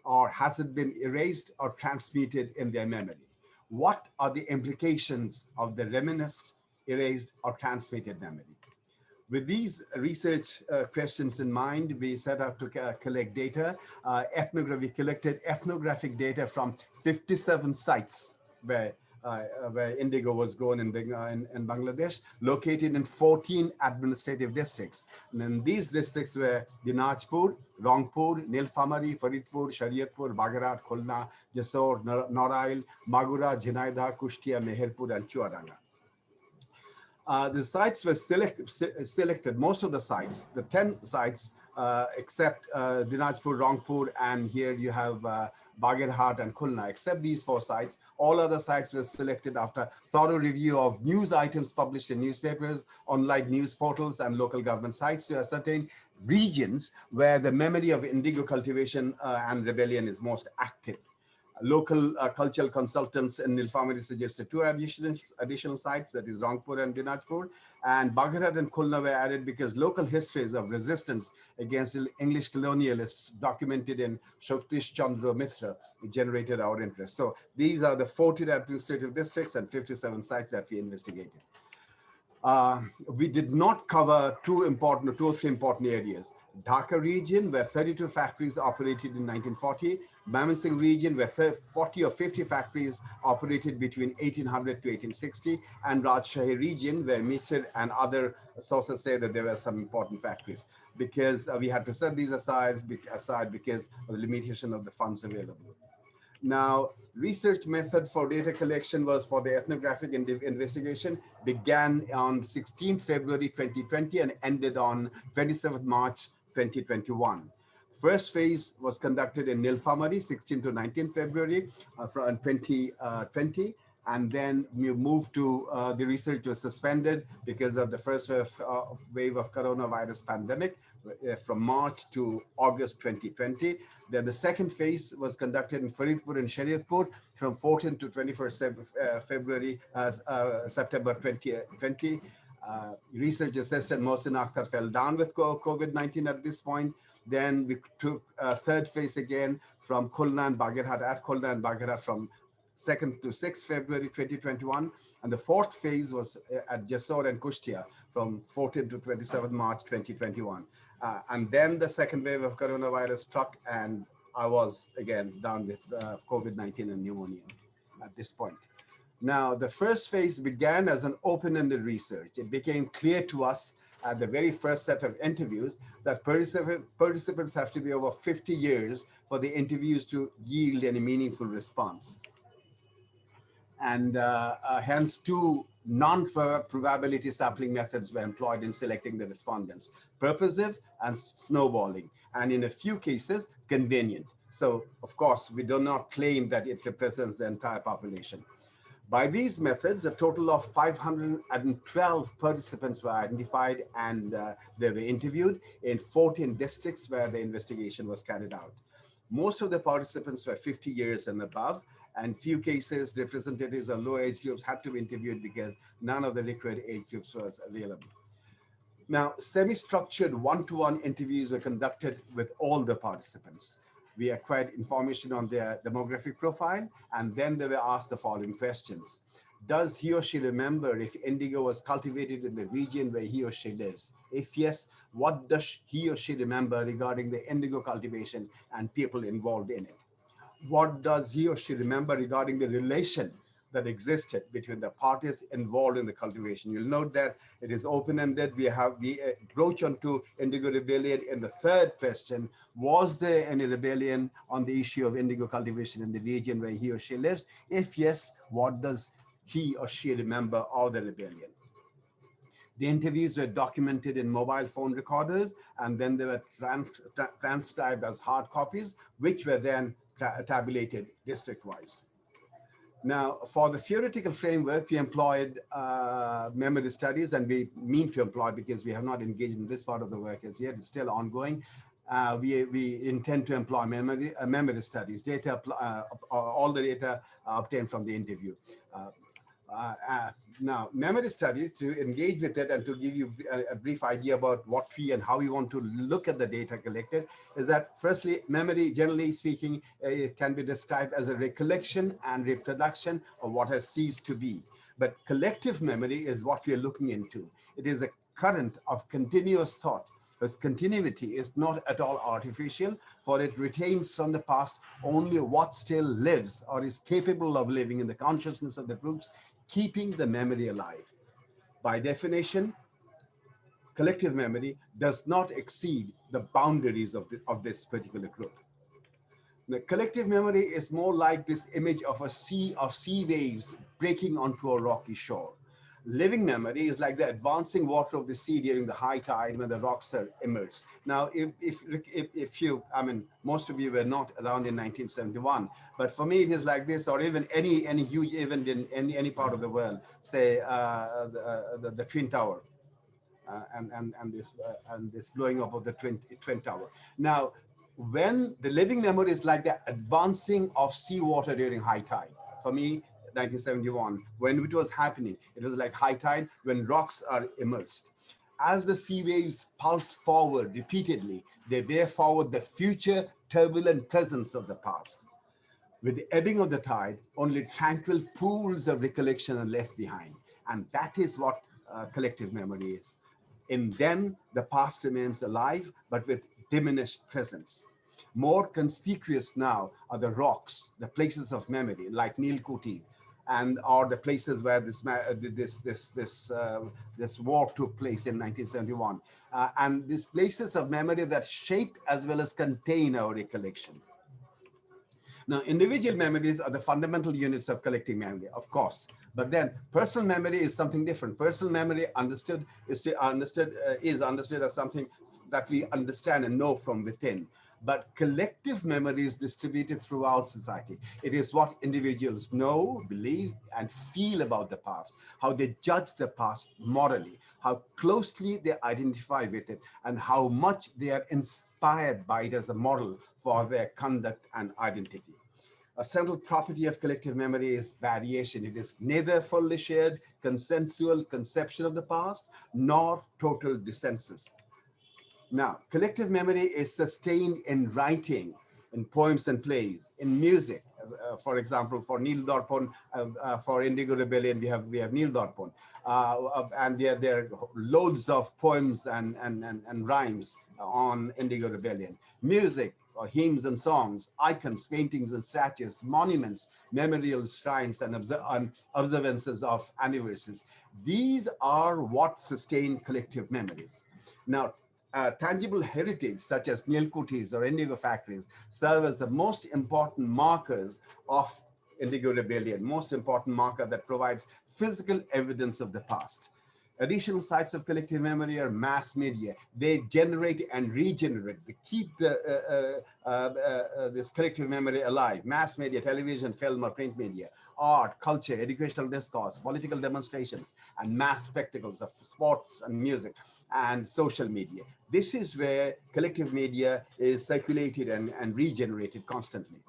F: Or has it been erased or transmuted in their memory? What are the implications of the reminisced, erased, or transmitted memory? With these research questions in mind, we set out to collect data. We collected ethnographic data from 57 sites where where indigo was grown in Bangladesh, located in 14 administrative districts. And then these districts were Dinajpur, Rangpur, Nilphamari, Faridpur, Shariatpur, Bagherat, Khulna, Jessore, Narail, Magura, Jhinayda, Kushtia, Meherpur, and Chuadanga. The sites were selected, most of the sites, the 10 sites, except Dinajpur, Rangpur, and here you have Bagherhat and Khulna. Except these 4 sites, all other sites were selected after thorough review of news items published in newspapers, online news portals, and local government sites to ascertain regions where the memory of indigo cultivation and rebellion is most active. Local cultural consultants in Nilphamari suggested 2 additional sites, that is Rangpur and Dinajpur, and Bagherat and Khulna were added because local histories of resistance against English colonialists documented in Shaktish Chandra Mitra generated our interest. So these are the 14 administrative districts and 57 sites that we investigated. We did not cover 2 or 3 important areas. Dhaka region, where 32 factories operated in 1940, Mymensingh region, where 40 or 50 factories operated between 1800 to 1860, and Rajshahi region, where Misr and other sources say that there were some important factories, because we had to set these aside because of the limitation of the funds available. Now, research method for data collection was for the ethnographic investigation, began on 16th February 2020 and ended on 27th March 2021. First phase was conducted in Nilphamari, 16th to 19th February from 2020. And then we moved to, the research was suspended because of the first wave of coronavirus pandemic from March to August 2020. Then the second phase was conducted in Faridpur and Shariatpur from 14th to 21st February, September 2020. Research assistant Mohsin Akhtar fell down with COVID-19 at this point. Then we took a third phase again from Khulna and Bagherhat, at Khulna and Bagherhat from 2nd to 6th February 2021. And the fourth phase was at Jessore and Kushtia from 14th to 27th March 2021. And then the second wave of coronavirus struck, and I was again down with COVID-19 and pneumonia at this point. Now, the first phase began as an open-ended research. It became clear to us at the very first set of interviews that participants have to be over 50 years for the interviews to yield any meaningful response. And hence 2 non-probability sampling methods were employed in selecting the respondents: purposive and snowballing, and in a few cases, convenient. So, of course, we do not claim that it represents the entire population. By these methods, a total of 512 participants were identified, and they were interviewed in 14 districts where the investigation was carried out. Most of the participants were 50 years and above, and few cases, representatives of low age groups had to be interviewed because none of the required age groups was available. Now, semi-structured one-to-one interviews were conducted with all the participants. We acquired information on their demographic profile, and then they were asked the following questions. Does he or she remember if indigo was cultivated in the region where he or she lives? If yes, what does he or she remember regarding the indigo cultivation and people involved in it? What does he or she remember regarding the relation that existed between the parties involved in the cultivation? You'll note that it is open-ended. We broach onto indigo rebellion in the third question. Was there any rebellion on the issue of indigo cultivation in the region where he or she lives? If yes, what does he or she remember of the rebellion? The interviews were documented in mobile phone recorders, and then they were transcribed as hard copies, which were then tabulated district-wise. Now, for the theoretical framework, we employed memory studies, and we mean to employ, because we have not engaged in this part of the work as yet, it's still ongoing. We intend to employ memory studies, all the data obtained from the interview. Now, memory studies, to engage with it and to give you a brief idea about what we and how we want to look at the data collected, is that firstly, memory, generally speaking, it can be described as a recollection and reproduction of what has ceased to be. But collective memory is what we are looking into. It is a current of continuous thought Because continuity is not at all artificial, for it retains from the past only what still lives or is capable of living in the consciousness of the groups, keeping the memory alive. By definition, collective memory does not exceed the boundaries of this particular group. The collective memory is more like this image of a sea of sea waves breaking onto a rocky shore. Living memory is like the advancing water of the sea during the high tide when the rocks are immersed. Now, if you, I mean, most of you were not around in 1971, but for me it is like this, or even any huge event in any part of the world, say the Twin Tower, and this blowing up of the Twin Tower. Now, when the living memory is like the advancing of seawater during high tide, for me, 1971, when it was happening, it was like high tide when rocks are immersed. As the sea waves pulse forward repeatedly, they bear forward the future turbulent presence of the past. With the ebbing of the tide, only tranquil pools of recollection are left behind. And that is what collective memory is. In them, the past remains alive, but with diminished presence. More conspicuous now are the rocks, the places of memory, like Nil Kuti, and or the places where this war took place in 1971, and these places of memory that shape as well as contain our recollection. Now, individual memories are the fundamental units of collective memory, of course, but then personal memory is something different. Personal memory is understood as something that we understand and know from within. But collective memory is distributed throughout society. It is what individuals know, believe, and feel about the past, how they judge the past morally, how closely they identify with it, and how much they are inspired by it as a model for their conduct and identity. A central property of collective memory is variation. It is neither fully shared, consensual conception of the past, nor total dissensus. Now, collective memory is sustained in writing, in poems and plays, in music. For example, for NIL DARPAN, for Indigo Rebellion, we have NIL DARPAN, and there are loads of poems and rhymes on Indigo Rebellion. Music, or hymns and songs, icons, paintings and statues, monuments, memorials, shrines, and observances of anniversaries. These are what sustain collective memories. Now, tangible heritage such as Nilkutis or indigo factories serve as the most important markers of Indigo Rebellion, most important marker that provides physical evidence of the past. Additional sites of collective memory are mass media. They generate and regenerate. They keep this collective memory alive. Mass media, television, film, or print media, art, culture, educational discourse, political demonstrations, and mass spectacles of sports and music, and social media. This is where collective media is circulated and regenerated constantly.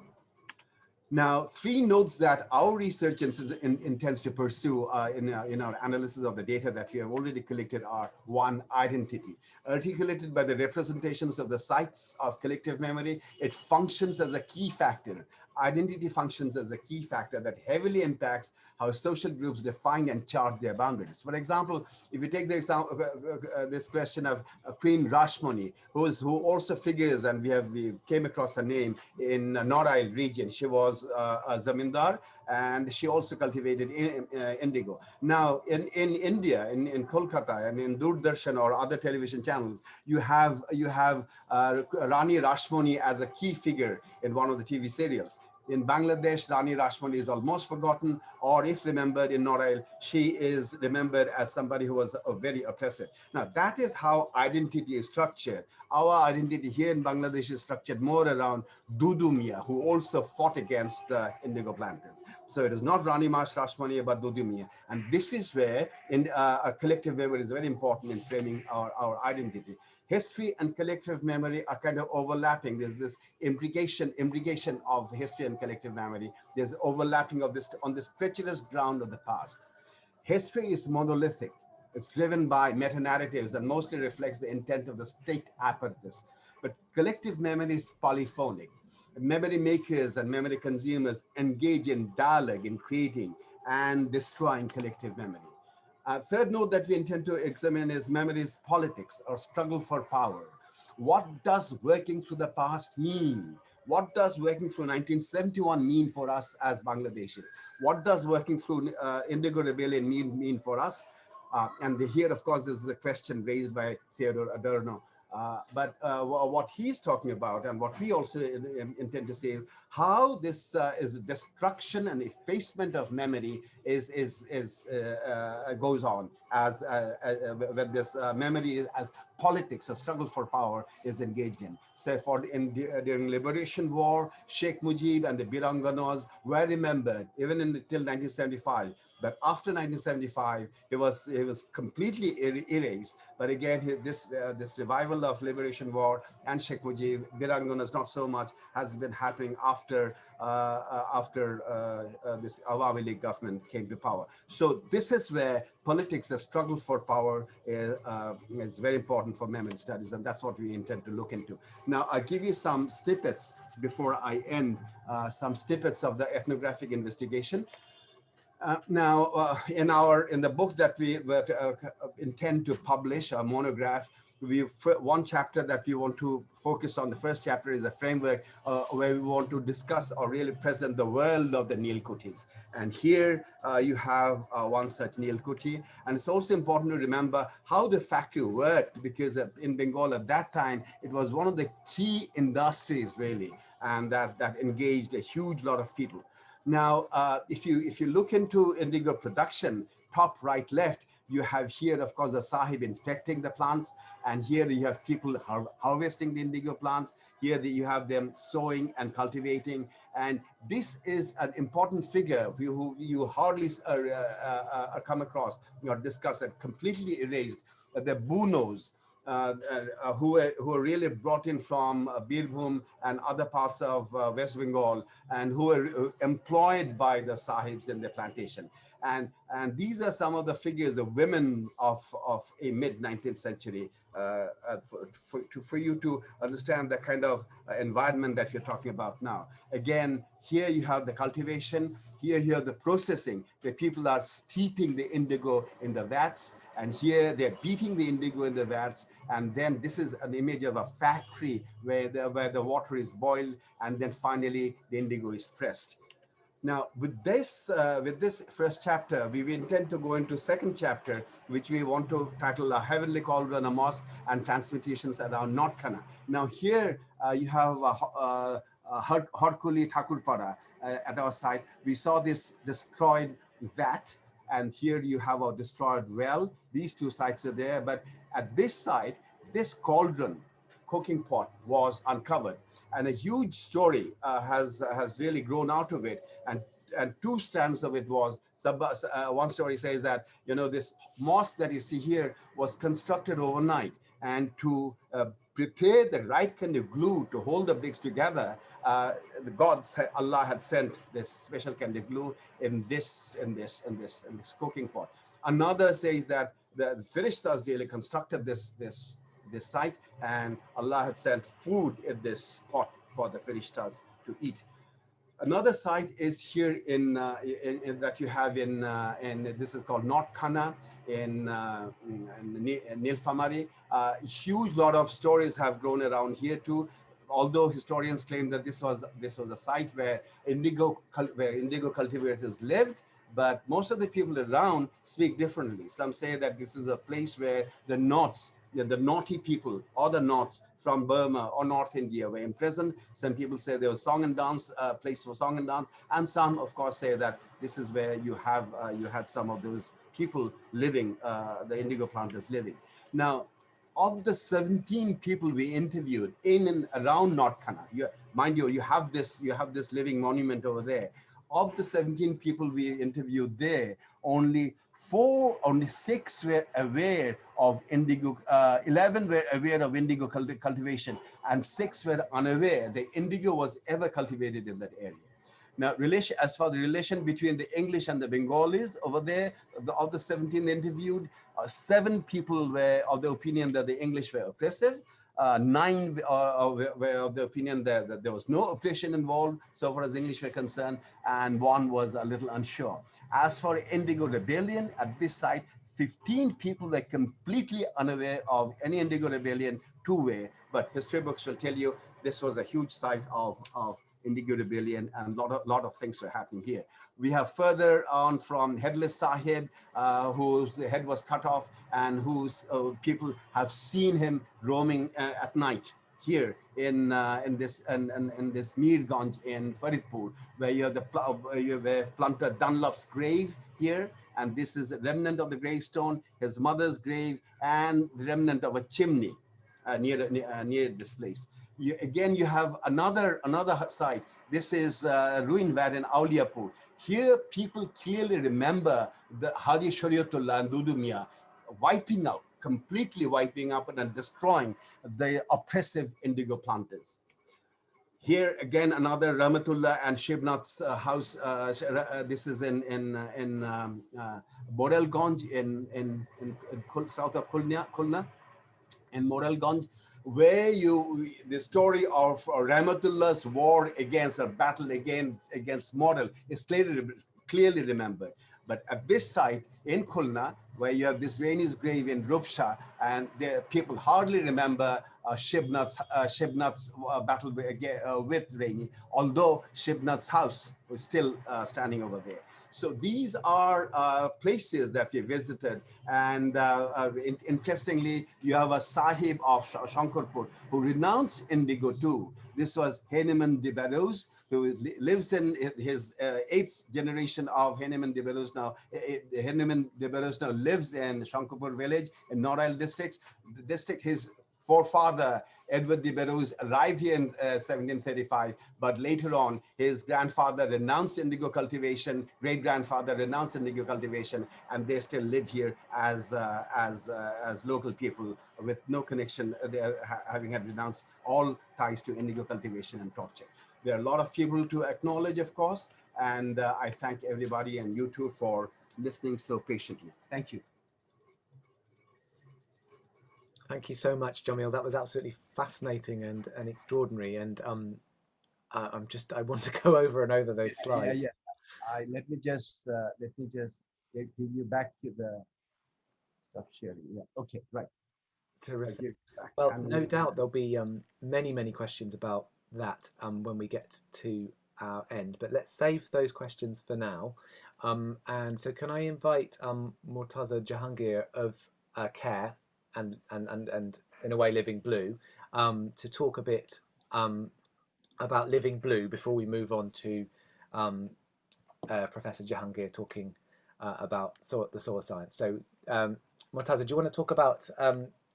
F: Now, three notes that our research intends to pursue in our analysis of the data that we have already collected are: one, identity. Articulated by the representations of the sites of collective memory, it functions as a key factor. Identity functions as a key factor that heavily impacts how social groups define and chart their boundaries. For example, if you take the example, this question of Queen Rashmani, who also figures, and we came across her name in Norail region. She was a zamindar, and she also cultivated indigo. Now, in India, in Kolkata, and in Doordarshan or other television channels, you have Rani Rashmani as a key figure in one of the TV serials. In Bangladesh, Rani Rashmani is almost forgotten, or if remembered in Norail, she is remembered as somebody who was very oppressive. Now, that is how identity is structured. Our identity here in Bangladesh is structured more around Dudu Mia, who also fought against the indigo planters. So it is not Rani Rashmani, but Dudu Mia. And this is where our collective memory is very important in framing our identity. History and collective memory are kind of overlapping. There's this imbrication of history and collective memory. There's overlapping of this on this treacherous ground of the past. History is monolithic. It's driven by meta-narratives and mostly reflects the intent of the state apparatus. But collective memory is polyphonic. Memory makers and memory consumers engage in dialogue in creating and destroying collective memory. Third note that we intend to examine is memory's politics or struggle for power. What does working through the past mean? What does working through 1971 mean for us as Bangladeshis? What does working through Indigo Rebellion mean for us? And here, of course, this is a question raised by Theodore Adorno. But what he's talking about, and what we also intend to say, is how this is destruction and effacement of memory goes on as when this memory as politics, a struggle for power, is engaged in. So during Liberation War, Sheikh Mujib and the Biranganas were remembered even until 1975. But after 1975, it was completely erased. But again, this revival of Liberation War and Sheikh Mujib, Biranganas not so much, has been happening after this Awami League government came to power. So this is where politics, a struggle for power, is very important for memory studies, and that's what we intend to look into. Now, I'll give you some snippets before I end, some snippets of the ethnographic investigation. In the book that we intend to publish, a monograph, one chapter that we want to focus on. The first chapter is a framework where we want to discuss or really present the world of the Nil Kutis. And here you have one such Nil Kuti. And it's also important to remember how the factory worked, because in Bengal at that time, it was one of the key industries really, and that engaged a huge lot of people. Now, if you look into indigo production, top, right, left, you have here, of course, the Sahib inspecting the plants, and here you have people harvesting the indigo plants. Here you have them sowing and cultivating, and this is an important figure who you hardly come across or discuss, it completely erased. The Bunos, who were really brought in from Birbhum and other parts of West Bengal, and who were employed by the Sahibs in the plantation. And these are some of the figures, the women of a mid-19th century, for you to understand the kind of environment that you're talking about now. Again, here you have the cultivation, here you have the processing, where people are steeping the indigo in the vats, and here they're beating the indigo in the vats, and then this is an image of a factory where the water is boiled, and then finally the indigo is pressed. Now, with this first chapter, we intend to go into second chapter, which we want to title A Heavenly Cauldron, a Mosque, and Transmutations around North Kana. Now, here you have Harkuli Thakurpara at our site. We saw this destroyed vat, and here you have a destroyed well. These two sites are there, but at this site, this cauldron, cooking pot, was uncovered, and a huge story has really grown out of it. And two strands of it was, one story says that, this mosque that you see here was constructed overnight, and to prepare the right kind of glue to hold the bricks together, the gods, Allah had sent this special kind of glue in this cooking pot. Another says that the Ferishtas really constructed this site, and Allah had sent food in this pot for the Ferishtas to eat. Another site is here in that you have in this is called North Kana in Nilphamari. Huge lot of stories have grown around here too. Although historians claim that this was a site where indigo cultivators lived, but most of the people around speak differently. Some say that this is a place where the naughty people or the Norths from Burma or North India were imprisoned. Some people say there was song and dance, place for song and dance, and some, of course, say that this is where you had some of those people living, the indigo planters living. Now, of the 17 people we interviewed in and around North Kana, mind you, you have this living monument over there. Of the 17 people we interviewed there, only 6 were aware of indigo, 11 were aware of indigo cultivation, and 6 were unaware that indigo was ever cultivated in that area. Now, as for the relation between the English and the Bengalis over there, of the 17 interviewed, 7 people were of the opinion that the English were oppressive. 9 were of the opinion that there was no oppression involved so far as English were concerned, and 1 was a little unsure. As for Indigo Rebellion, at this site, 15 people were completely unaware of any Indigo rebellion two-way, but history books will tell you this was a huge site of Indigo rebellion, and lot of things were happening here. We have further on from Headless Sahib, whose head was cut off, and whose people have seen him roaming at night here in this Mir Ganj in Faridpur, where you have the planter Dunlop's grave here, and this is a remnant of the gravestone, his mother's grave, and the remnant of a chimney near this place. You have another site. This is ruin where in Auliapur. Here, people clearly remember the Haji Shariatullah and Dudu Miah completely wiping out and destroying the oppressive indigo planters. Here again, another Rahmatullah and Shibnath's house. This is in Morelganj in south of Khulna, in Morelganj, where the story of Rahmatullah's war against, or battle against Morel is clearly remembered. But at this site in Khulna, where you have this Raini's grave in Rupsha, and the people hardly remember Shibnath's battle with Raini, although Shibnath's house was still standing over there. So these are places that we visited, and interestingly, you have a Sahib of Shankarpur who renounced indigo too. This was Hanuman de Barrows, who lives in his 8th generation of Hanuman de Barrows now. Hanuman de Barrows now lives in Shankarpur village in Norail district. His forefather, Edward de Barrows, arrived here in 1735, but later on, his grandfather renounced indigo cultivation, great-grandfather renounced indigo cultivation, and they still live here as local people with no connection, having had renounced all ties to indigo cultivation and torture. There are a lot of people to acknowledge, of course, and I thank everybody and you too for listening so patiently. Thank you.
A: Thank you so much, Jamil. That was absolutely fascinating and extraordinary. And I want to go over and over those slides.
F: Yeah. Let me just give you back to the stuff sharing. Yeah. Okay. Right.
A: Terrific. Well, no doubt there'll be many questions about that when we get to our end. But let's save those questions for now. And so, can I invite Murtaza Jahangir of CARE and in a way Living Blue to talk a bit about Living Blue before we move on to Professor Jahangir talking about the soil science. So Murtaza, do you want to talk about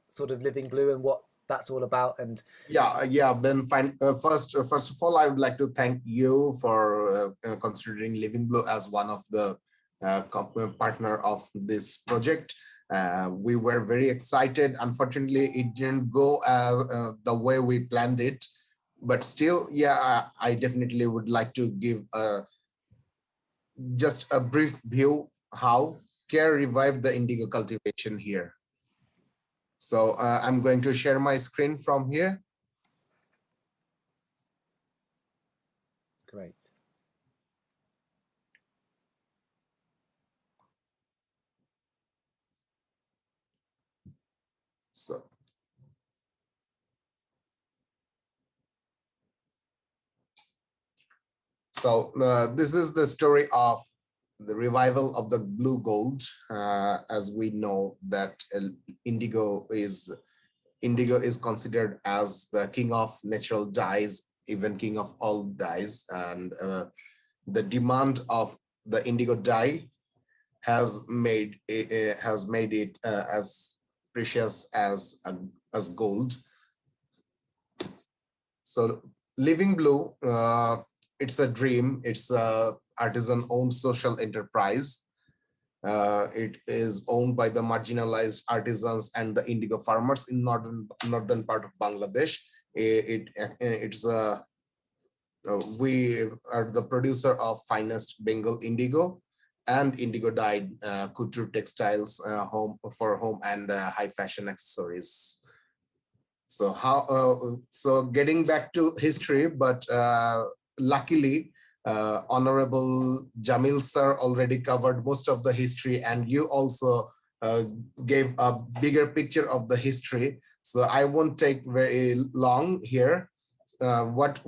A: sort of Living Blue and what that's all about? And
G: yeah, Ben, fine. First of all, I would like to thank you for considering Living Blue as one of the partner of this project. We were very excited. Unfortunately, it didn't go the way we planned it, but still, yeah, I definitely would like to give just a brief view how CARE revived the indigo cultivation here. So I'm going to share my screen from here.
A: Great.
G: So this is the story of the revival of the blue gold. As we know that indigo is considered as the king of natural dyes, even king of all dyes, and the demand of the indigo dye has made it as precious as gold. So Living Blue, it's a dream. It's a artisan-owned social enterprise. It is owned by the marginalized artisans and the indigo farmers in northern part of Bangladesh. We are the producer of finest Bengal indigo and indigo dyed couture textiles, home and high fashion accessories. So getting back to history, but luckily, Honorable Jamil sir already covered most of the history, and you also gave a bigger picture of the history. So I won't take very long here. I want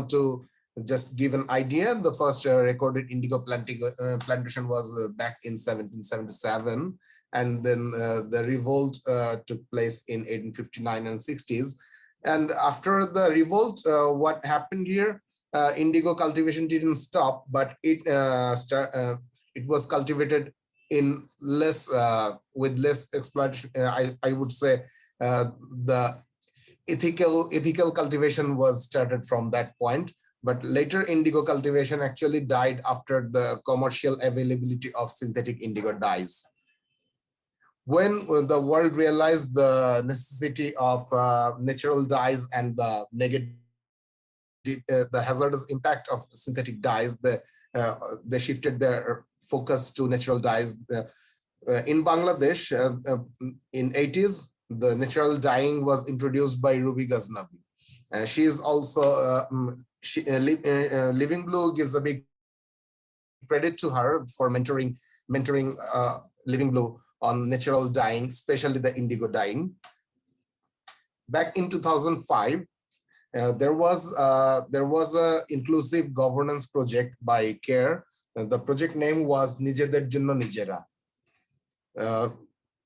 G: to just give an idea. The first recorded indigo plantation was back in 1777, and then the revolt took place in 1859 and 60s. And after the revolt, what happened here? Indigo cultivation didn't stop, but it was cultivated in with less exploitation. I would say the ethical cultivation was started from that point. But later indigo cultivation actually died after the commercial availability of synthetic indigo dyes. When the world realized the necessity of natural dyes and the the hazardous impact of synthetic dyes, they shifted their focus to natural dyes. In Bangladesh, in 80s, the natural dyeing was introduced by Ruby Ghaznavi. She is also Living Blue gives a big credit to her for mentoring Living Blue on natural dyeing, especially the indigo dyeing. Back in 2005, there was a inclusive governance project by CARE. The project name was Nijeder Jonno Nijera.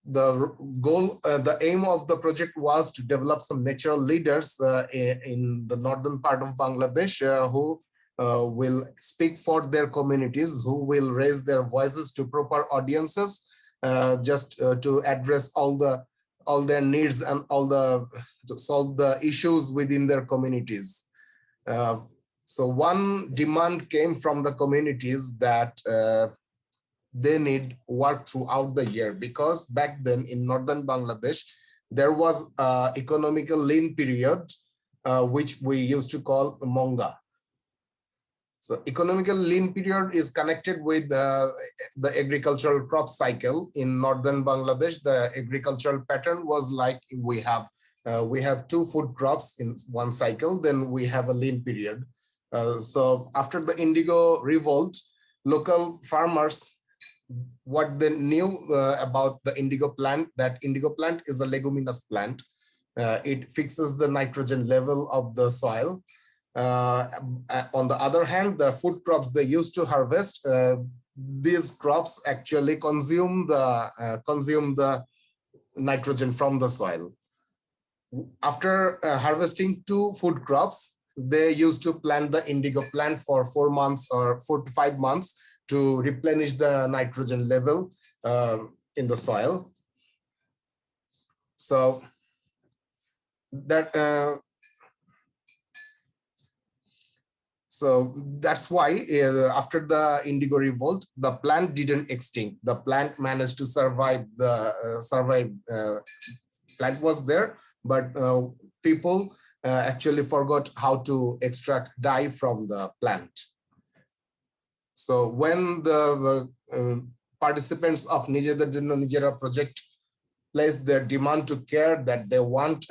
G: The aim of the project was to develop some natural leaders in the northern part of Bangladesh who will speak for their communities, who will raise their voices to proper audiences, just to address all their needs and to solve the issues within their communities. So one demand came from the communities that they need work throughout the year, because back then in northern Bangladesh, there was an economical lean period, which we used to call Monga. So economical lean period is connected with the agricultural crop cycle. In northern Bangladesh, the agricultural pattern was like we have 2 food crops in one cycle, then we have a lean period. So after the indigo revolt, local farmers, what they knew about the indigo plant, that indigo plant is a leguminous plant. It fixes the nitrogen level of the soil. On the other hand, the food crops they used to harvest, these crops actually consume the nitrogen from the soil. After harvesting 2 food crops, they used to plant the indigo plant for 4 months or 4 to 5 months to replenish the nitrogen level in the soil. So that's why after the indigo revolt, the plant didn't extinct. The plant managed to survive. Plant was there, but people actually forgot how to extract dye from the plant. So when the participants of Nijeder Jonno Nijera project placed their demand to CARE that they want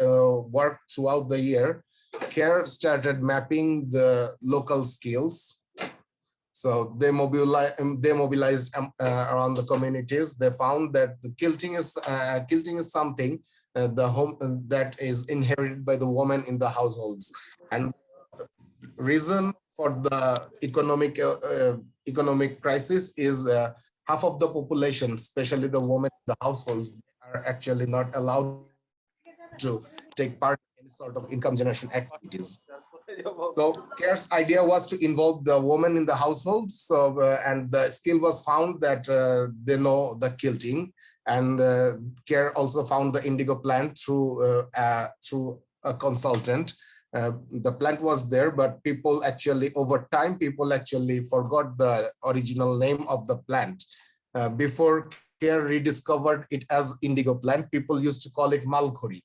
G: work throughout the year, CARE started mapping the local skills. So they mobilized around the communities. They found that the quilting is something that is inherited by the woman in the households, and reason for the economic crisis is half of the population, especially the women in the households, are actually not allowed to take part in any sort of income generation activities. So CARE's idea was to involve the women in the household. So and the skill was found that they know the quilting, and CARE also found the indigo plant through a consultant. The plant was there, but people actually, over time, people actually forgot the original name of the plant. Before CARE rediscovered it as indigo plant, people used to call it malkhori.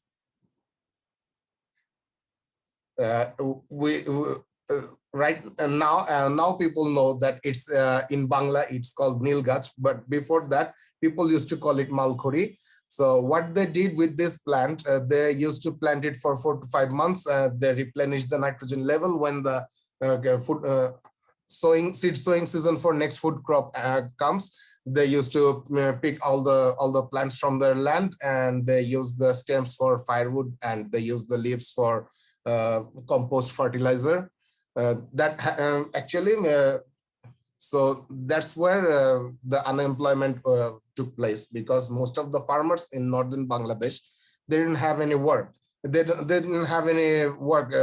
G: Right now people know that it's in Bangla, it's called nilgach, but before that, people used to call it malkhori. So what they did with this plant, they used to plant it for 4 to 5 months. They replenished the nitrogen level. When the seed sowing season for next food crop comes, They used to pick all the plants from their land, and they use the stems for firewood, and they use the leaves for compost fertilizer. So that's where the unemployment took place, because most of the farmers in northern Bangladesh, they didn't have any work. They didn't have any work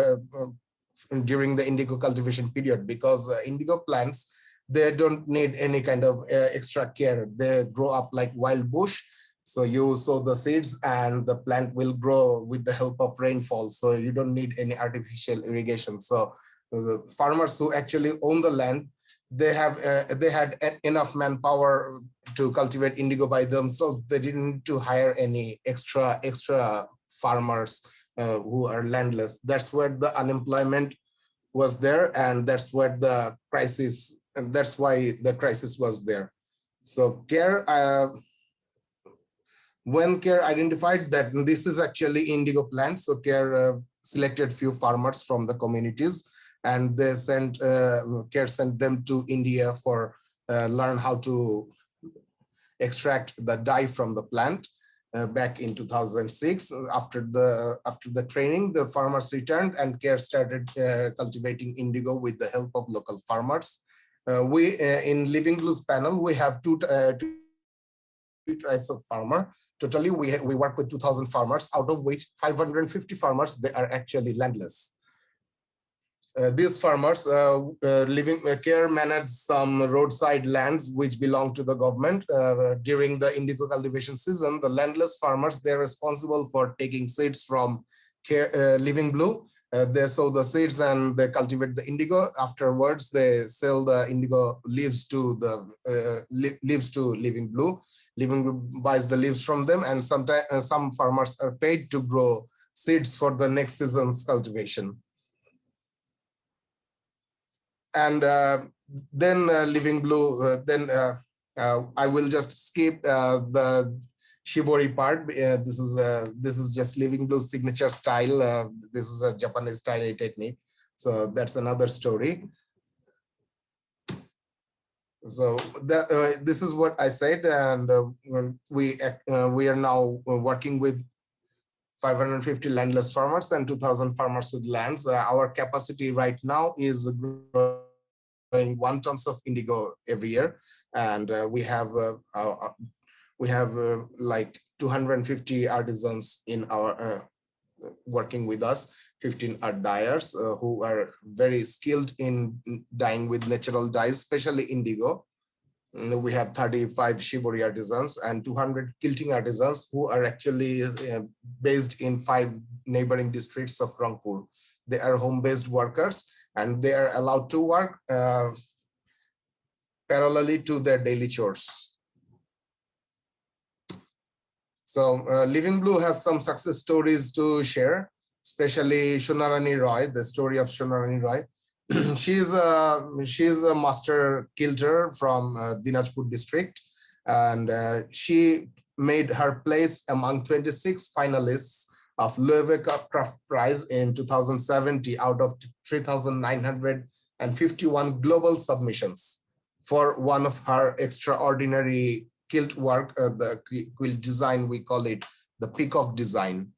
G: during the indigo cultivation period, because indigo plants, they don't need any kind of extra care. They grow up like wild bush. So you sow the seeds and the plant will grow with the help of rainfall. So you don't need any artificial irrigation. So the farmers who actually own the land, they had enough manpower to cultivate indigo by themselves. They didn't need to hire any extra farmers who are landless. That's where the unemployment was there, and that's where the crisis, and that's why the crisis was there. So when CARE identified that this is actually indigo plants, so CARE selected few farmers from the communities, and they CARE sent them to India for learn how to extract the dye from the plant. Back in 2006, after the training, the farmers returned, and CARE started cultivating indigo with the help of local farmers. We in Living Blues panel, we have two types of farmer. Totally, we work with 2,000 farmers, out of which 550 farmers, they are actually landless. These farmers CARE manage some roadside lands which belong to the government. During the indigo cultivation season, the landless farmers, they're responsible for taking seeds from Living Blue. They sow the seeds and they cultivate the indigo. Afterwards, they sell the indigo leaves to Living Blue. Living Blue buys the leaves from them, and sometimes some farmers are paid to grow seeds for the next season's cultivation. And then Living Blue, I will just skip the shibori part. This is just Living Blue's signature style. This is a Japanese style technique. So that's another story. So this is what I said, and we are now working with 550 landless farmers and 2,000 farmers with lands. Our capacity right now is growing 1 ton of indigo every year, and we have like 250 artisans in our working with us. 15 are dyers who are very skilled in dyeing with natural dyes, especially indigo. We have 35 shibori artisans and 200 quilting artisans who are actually based in 5 neighboring districts of Rangpur. They are home-based workers, and they are allowed to work parallelly to their daily chores. So Living Blue has some success stories to share, especially Shonarani Roy, the story of Shonarani Roy. She's a master quilter from Dinajpur district, and she made her place among 26 finalists of Loewe Cup Craft Prize in 2070 out of 3,951 global submissions for one of her extraordinary quilt work, the quilt design, we call it the peacock design.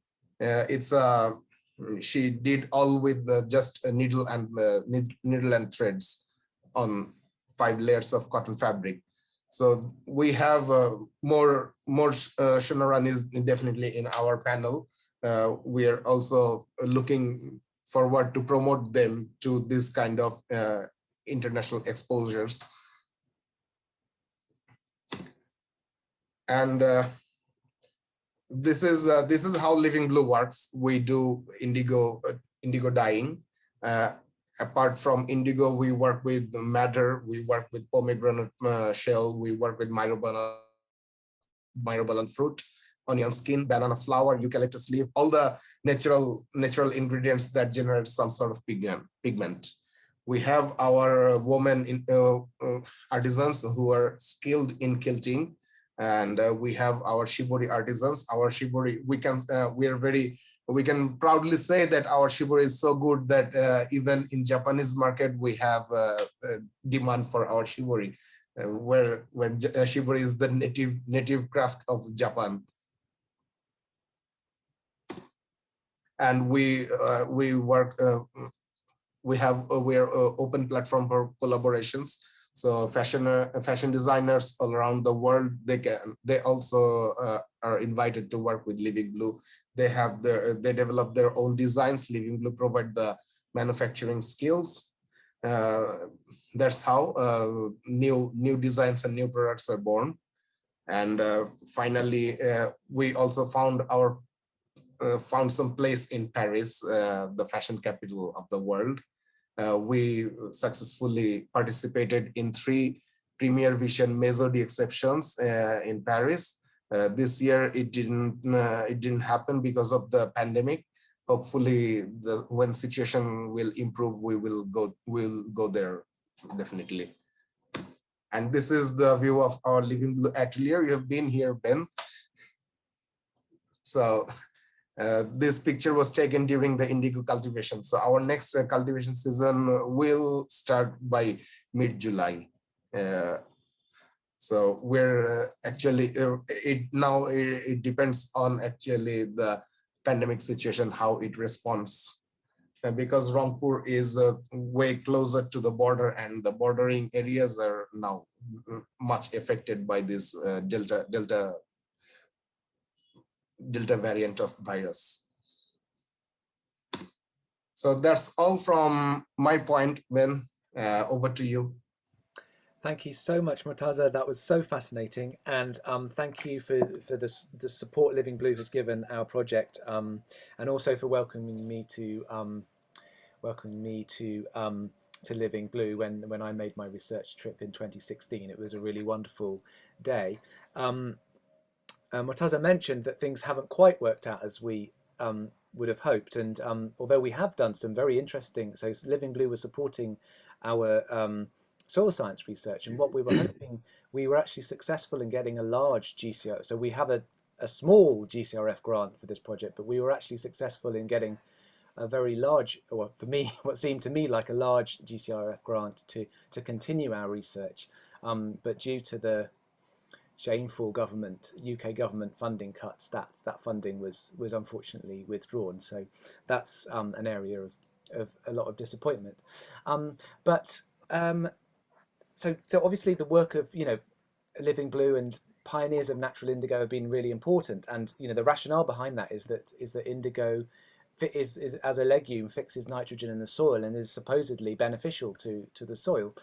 G: She did all with just a needle and threads on 5 layers of cotton fabric. So we have more Shonaranis definitely in our panel. We are also looking forward to promote them to this kind of international exposures. And this is how Living Blue works. We do indigo dyeing. Apart from indigo, we work with madder, we work with pomegranate shell, we work with myrobalan fruit, onion skin, banana flower, eucalyptus leaf, all the natural ingredients that generate some sort of pigment. We have our women artisans who are skilled in quilting. And we have our shibori artisans. Our shibori, we can proudly say that our shibori is so good that even in Japanese market we have demand for our shibori. where shibori is the native craft of Japan. And we work. We are open platform for collaborations. So fashion designers all around the world, they also are invited to work with Living Blue. They develop their own designs. Living Blue provide the manufacturing skills. That's how new designs and new products are born. And finally, we also found some place in Paris, the fashion capital of the world. We successfully participated in 3 Premier Vision Maison d'Exceptions in Paris. This year it didn't happen because of the pandemic. Hopefully, when situation will improve, we'll go there definitely. And this is the view of our Living Blue atelier. You have been here, Ben. So this picture was taken during the indigo cultivation. So our next cultivation season will start by mid-July. So we're actually, it depends on actually the pandemic situation, how it responds. Because Rangpur is way closer to the border, and the bordering areas are now much affected by this Delta variant of virus. So that's all from my point, Ben. Over to you.
A: Thank you so much, Murtaza. That was so fascinating, and thank you for the support Living Blue has given our project, and also for welcoming me to Living Blue when I made my research trip in 2016. It was a really wonderful day. Murtaza mentioned that things haven't quite worked out as we would have hoped, and although we have done some very interesting, so Living Blue was supporting our soil science research, and what we were hoping, we were actually successful in getting a large GCR. So we have a small GCRF grant for this project, but we were actually successful in getting a very large, or for me, what seemed to me like a large GCRF grant to continue our research. But due to the shameful UK government funding cuts, that funding was unfortunately withdrawn. So that's an area of a lot of disappointment. So obviously the work of Living Blue and pioneers of natural indigo have been really important, and the rationale behind that is that indigo is as a legume fixes nitrogen in the soil and is supposedly beneficial to the soil.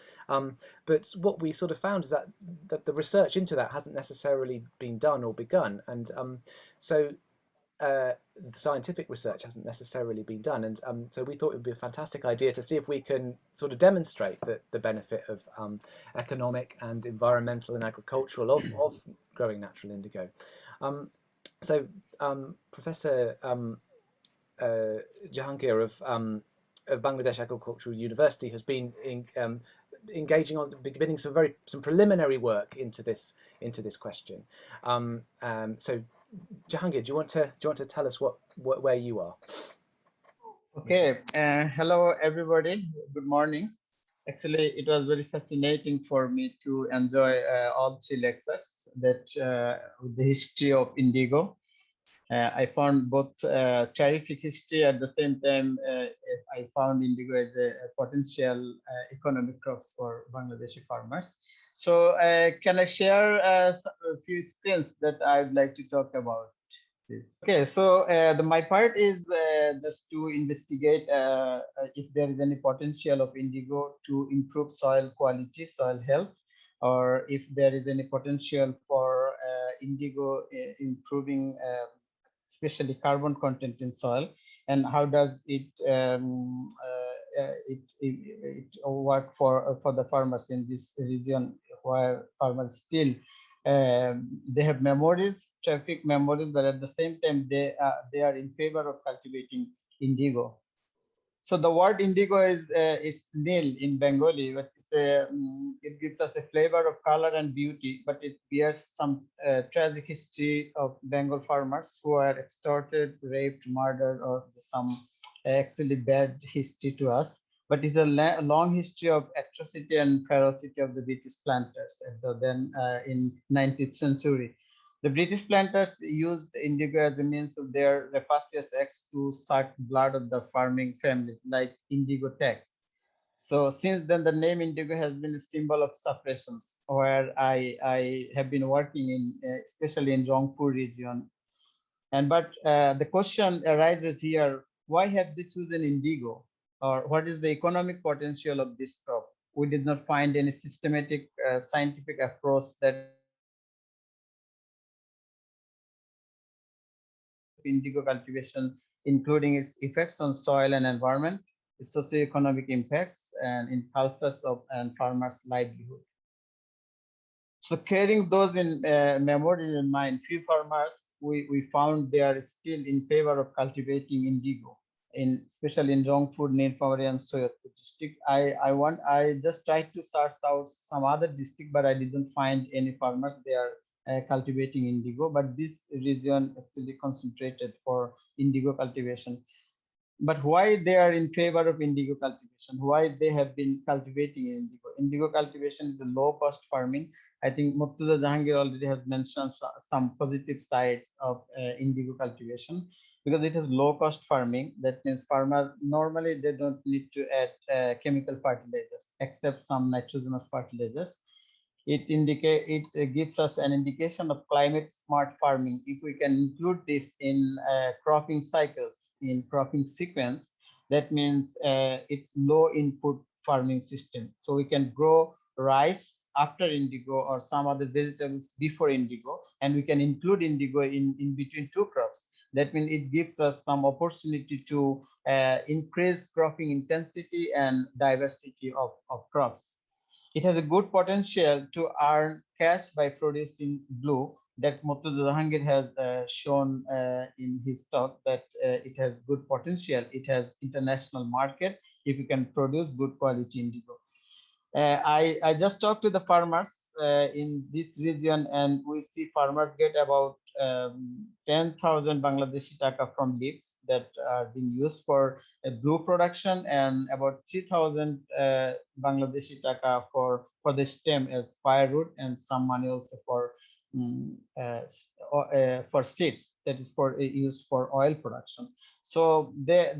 A: But what we sort of found is that the research into that hasn't necessarily been done or begun, and so the scientific research hasn't necessarily been done, and so we thought it would be a fantastic idea to see if we can sort of demonstrate the benefit of economic and environmental and agricultural of growing natural indigo. So Professor Jahangir of Bangladesh Agricultural University has been engaging on beginning some preliminary work into this question. So Jahangir, do you want to tell us where you are?
H: Okay. Hello, everybody. Good morning. Actually, it was very fascinating for me to enjoy all 3 lectures that with the history of indigo. I found both terrific history, at the same time I found indigo as a potential economic crops for Bangladeshi farmers. So can I share a few screens that I'd like to talk about this? Okay, so my part is just to investigate if there is any potential of indigo to improve soil quality, soil health, or if there is any potential for indigo improving especially carbon content in soil, and how does it work for the farmers in this region where farmers still they have memories, traffic memories, but at the same time they are in favor of cultivating indigo. So the word indigo is nil in Bengali, but it gives us a flavor of color and beauty, but it bears some tragic history of Bengal farmers who are extorted, raped, murdered, or some actually bad history to us. but it's a long history of atrocity and ferocity of the British planters. And then in 19th century, the British planters used indigo as a means of their rapacious acts to suck blood of the farming families, like indigo tax. So since then, the name indigo has been a symbol of suppressions, where I have been working in, especially in Rangpur region. And but the question arises here: why have they chosen indigo, or what is the economic potential of this crop? We did not find any systematic scientific approach that indigo cultivation, including its effects on soil and environment, its socioeconomic impacts, and in cultures of and farmers' livelihood. So carrying those in memories in mind, few farmers we found they are still in favor of cultivating indigo, especially in Rangpur, Nilphamari, and Soyotpur district. I just tried to search out some other district, but I didn't find any farmers they are cultivating indigo. But this region actually concentrated for indigo cultivation. But why they are in favor of indigo cultivation? Why they have been cultivating indigo? Indigo cultivation is a low-cost farming. I think Murtuza Jahangir already has mentioned some positive sides of indigo cultivation because it is low-cost farming. That means farmers normally they don't need to add chemical fertilizers except some nitrogenous fertilizers. It gives us an indication of climate smart farming. If we can include this in cropping cycles, in cropping sequence, that means it's low input farming system. So we can grow rice after indigo or some other vegetables before indigo, and we can include indigo in between two crops. That means it gives us some opportunity to increase cropping intensity and diversity of crops. It has a good potential to earn cash by producing blue. That Murtuza Jahangir has shown in his talk that it has good potential. It has international market if you can produce good quality indigo. I just talked to the farmers in this region, and we see farmers get about 10,000 Bangladeshi taka from leaves that are being used for blue production, and about 3,000 Bangladeshi taka for the stem as firewood, and some money also for seeds, that is for used for oil production. So they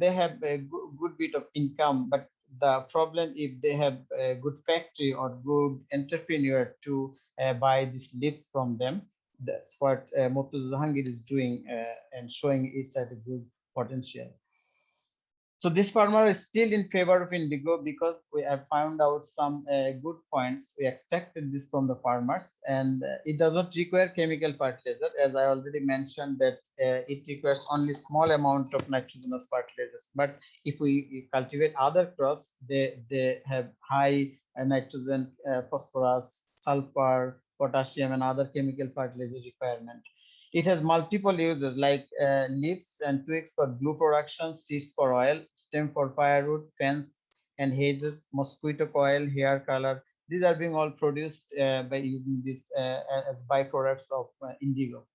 H: have a good bit of income, but the problem if they have a good factory or good entrepreneur to buy these leaves from them. That's what Murtuza Jahangir is doing and showing it's at a good potential. So this farmer is still in favor of indigo because we have found out some good points. We extracted this from the farmers, and it does not require chemical fertilizer. As I already mentioned that it requires only small amount of nitrogenous fertilizers. But if we cultivate other crops, they have high nitrogen, phosphorus, sulfur, potassium, and other chemical fertilizer requirement. It has multiple uses like leaves and twigs for glue production, seeds for oil, stem for firewood, fence and hedges, mosquito coil, hair color. These are being all produced by using this as byproducts of indigo.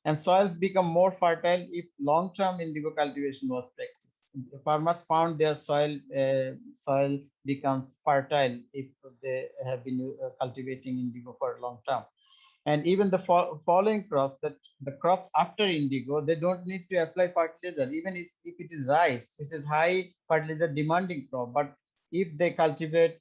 H: And soils become more fertile if long-term indigo cultivation was practiced. The farmers found their soil becomes fertile if they have been cultivating indigo for a long term. And even the following crops, that the crops after indigo, they don't need to apply fertilizer, even if it is rice, which is high fertilizer demanding crop. But if they cultivate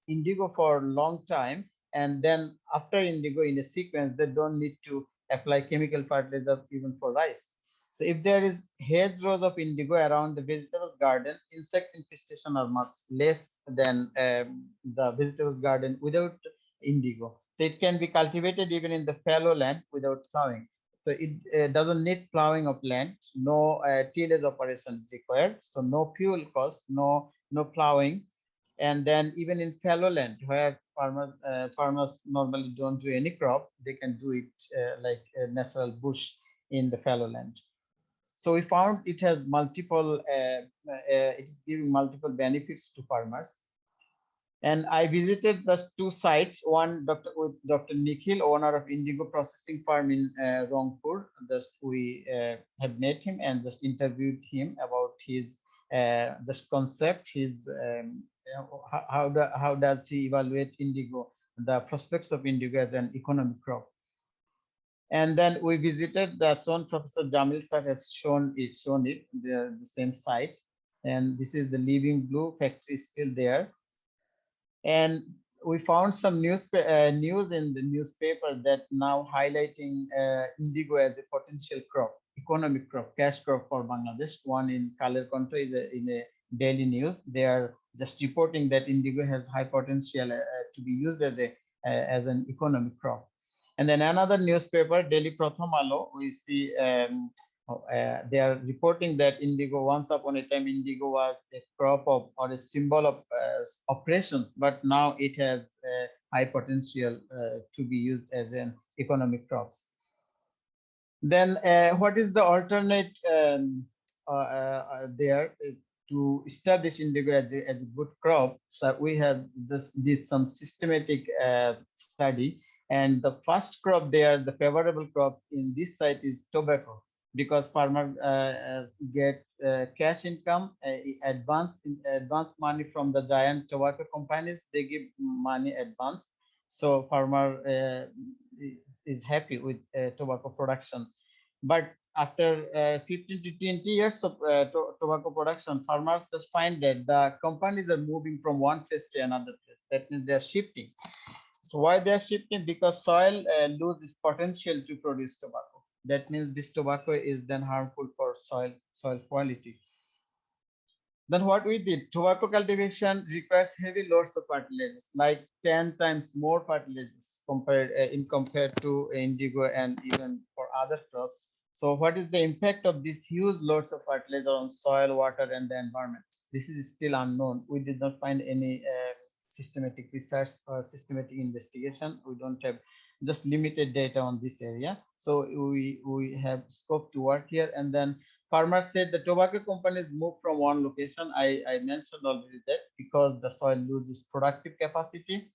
H: indigo for a long time, and then after indigo in a sequence, they don't need to apply chemical fertilizer even for rice. So if there is hedgerows of indigo around the vegetables garden, insect infestation are much less than the vegetables garden without indigo. So it can be cultivated even in the fallow land without plowing. So it doesn't need plowing of land. No tillage operation is required. So no fuel cost, no plowing. And then even in fallow land where farmers normally don't do any crop, they can do it like a natural bush in the fallow land. So we found it has multiple, it is giving multiple benefits to farmers. And I visited just two sites, one with Dr. Nikhil, owner of Indigo Processing Farm in Rangpur. Just we have met him and just interviewed him about his just concept, his how does he evaluate indigo, the prospects of indigo as an economic crop. And then we visited the son Professor Jamil sir has shown it, the same site. And this is the Living Blue factory still there. And we found some news in the newspaper that now highlighting indigo as a potential crop, economic crop, cash crop for Bangladesh. One in Kaler Konto is in a daily news. They are just reporting that indigo has high potential to be used as an economic crop. And then another newspaper, Daily Pratham Alo, we see they are reporting that indigo, once upon a time, indigo was a crop of or a symbol of oppressions, but now it has high potential to be used as an economic crop. Then what is the alternate there to establish indigo as a good crop? So we have just did some systematic study. And the first crop there, the favorable crop in this site is tobacco, because farmers get cash income, advance money from the giant tobacco companies. They give money advance, so farmer is happy with tobacco production. But after 15 to 20 years of tobacco production, farmers just find that the companies are moving from one place to another place. That means they are shifting. So why they are shifting? Because soil loses potential to produce tobacco. That means this tobacco is then harmful for soil quality. Then what we did, tobacco cultivation requires heavy loads of fertilizers, like 10 times more fertilizers compared to indigo and even for other crops. So what is the impact of these huge loads of fertilizer on soil, water, and the environment? This is still unknown. We did not find any systematic research or systematic investigation. We don't have just limited data on this area. So we have scope to work here. And then farmers said the tobacco companies move from one location. I mentioned already that because the soil loses productive capacity.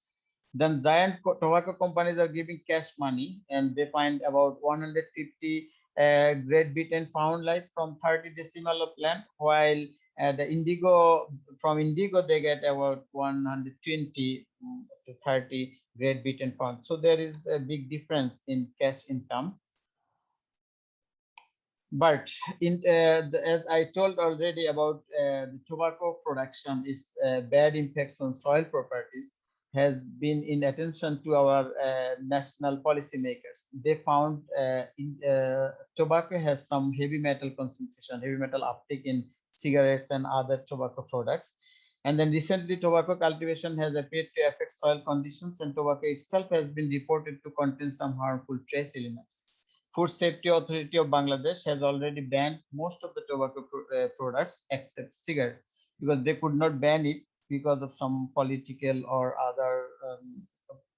H: Then giant tobacco companies are giving cash money, and they find about 150 Great Britain pound life from 30 decimal of land, while the indigo, from indigo, they get about 120 to 30 Great Britain pounds. So there is a big difference in cash income. But as I told already about the tobacco production is bad impacts on soil properties has been in attention to our national policymakers. They found tobacco has some heavy metal concentration, heavy metal uptake in cigarettes and other tobacco products. And then recently tobacco cultivation has appeared to affect soil conditions, and tobacco itself has been reported to contain some harmful trace elements. Food Safety Authority of Bangladesh has already banned most of the tobacco products except cigarette, because they could not ban it because of some political or other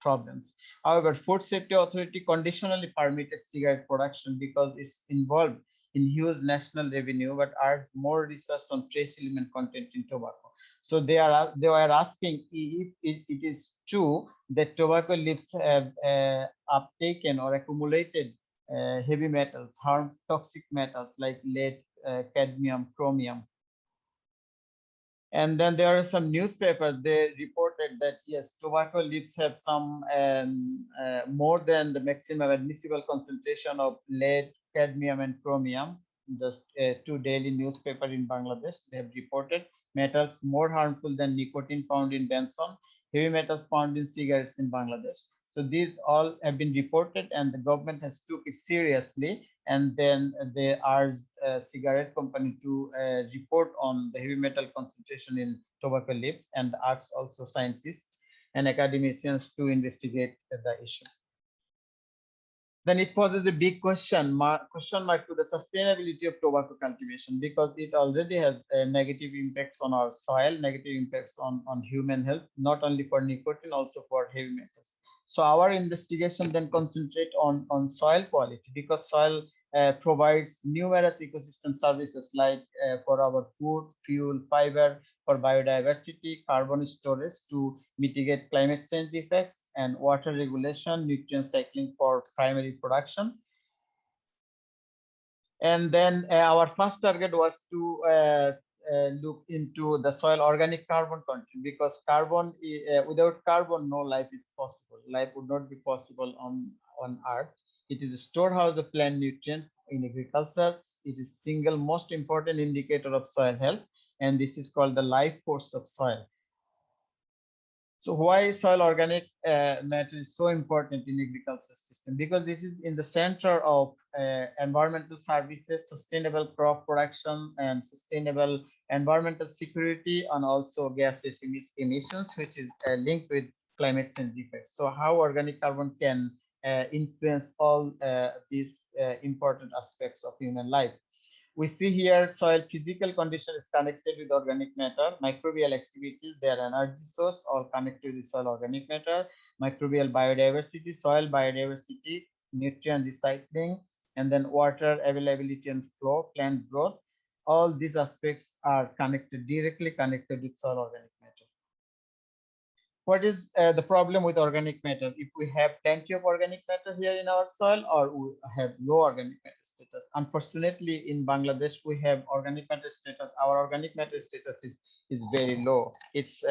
H: problems. However, Food Safety Authority conditionally permitted cigarette production because it's involved in huge national revenue, but urged more research on trace element content in tobacco. So they were asking if it is true that tobacco leaves have uptaken or accumulated heavy metals, toxic metals like lead, cadmium, chromium. And then there are some newspapers, they reported that yes, tobacco leaves have some more than the maximum admissible concentration of lead, cadmium, and chromium. Just two daily newspaper in Bangladesh, they have reported metals more harmful than nicotine found in Benson, heavy metals found in cigarettes in Bangladesh. So these all have been reported, and the government has took it seriously. And then they urged cigarette company to report on the heavy metal concentration in tobacco leaves, and asked also scientists and academicians to investigate the issue. Then it poses a big question mark to the sustainability of tobacco cultivation, because it already has negative impacts on our soil, negative impacts on human health, not only for nicotine, also for heavy metals. So our investigation then concentrate on soil quality, because soil provides numerous ecosystem services like for our food, fuel, fiber, for biodiversity, carbon storage to mitigate climate change effects, and water regulation, nutrient cycling for primary production. And then our first target was to look into the soil organic carbon content, because carbon, without carbon, no life is possible. Life would not be possible on Earth. It is a storehouse of plant nutrient in agriculture. It is single most important indicator of soil health, and this is called the life force of soil. So why soil organic matter is so important in agriculture system? Because this is in the center of environmental services, sustainable crop production, and sustainable environmental security, and also gaseous emissions, which is linked with climate change effects. So how organic carbon can influence all these important aspects of human life. We see here soil physical condition is connected with organic matter, microbial activities, their energy source, all connected with soil organic matter, microbial biodiversity, soil biodiversity, nutrient recycling, and then water availability and flow, plant growth. All these aspects are connected, directly connected with soil organic matter. What is the problem with organic matter? If we have plenty of organic matter here in our soil, or we have low organic matter status. Unfortunately, in Bangladesh, we have organic matter status. Our organic matter status is very low. It's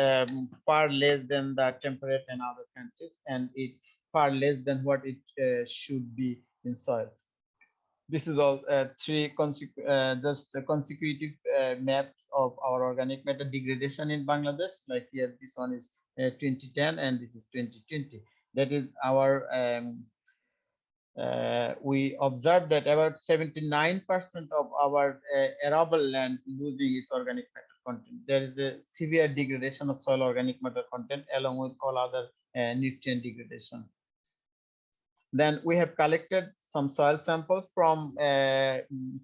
H: far less than the temperate and other countries, and it far less than what it should be in soil. This is all three just consecutive maps of our organic matter degradation in Bangladesh. Like here, this one is 2010 and this is 2020. That is our we observed that about 79% of our arable land losing its organic matter content. There is a severe degradation of soil organic matter content along with all other nutrient degradation. Then we have collected some soil samples from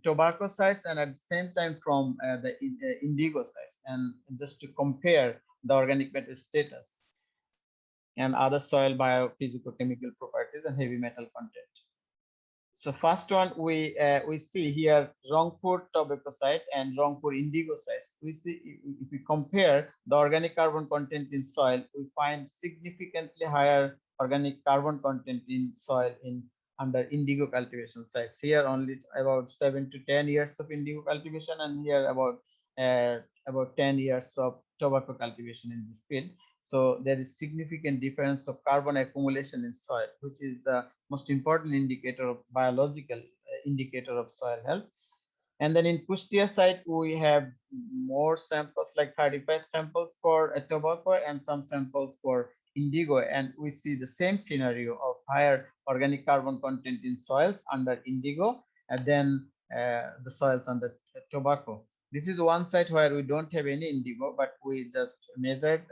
H: tobacco sites and at the same time from the indigo sites, and just to compare the organic matter status and other soil biophysicochemical properties and heavy metal content. So first one we see here Rangpur tobacco site and Rangpur indigo sites. We see if we compare the organic carbon content in soil, we find significantly higher organic carbon content in soil under indigo cultivation sites. Here only about 7 to 10 years of indigo cultivation, and here about 10 years of tobacco cultivation in this field. So there is significant difference of carbon accumulation in soil, which is the most important indicator of biological indicator of soil health. And then in Kustia site, we have more samples, like 35 samples for tobacco and some samples for indigo. And we see the same scenario of higher organic carbon content in soils under indigo and then the soils under tobacco. This is one site where we don't have any indigo, but we just measured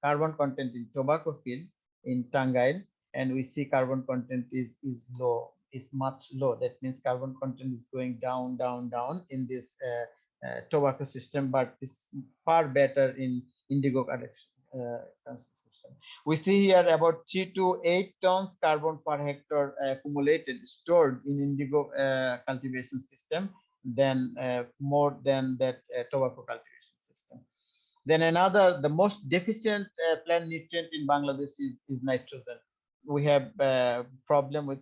H: carbon content in tobacco field in Tangail, and we see carbon content is low, is much low. That means carbon content is going down, down, down in this tobacco system, but it's far better in indigo collection system. We see here about 3 to 8 tons carbon per hectare accumulated, stored in indigo cultivation system, than more than that tobacco cultivation system. Then another, the most deficient plant nutrient in Bangladesh is nitrogen. We have a problem with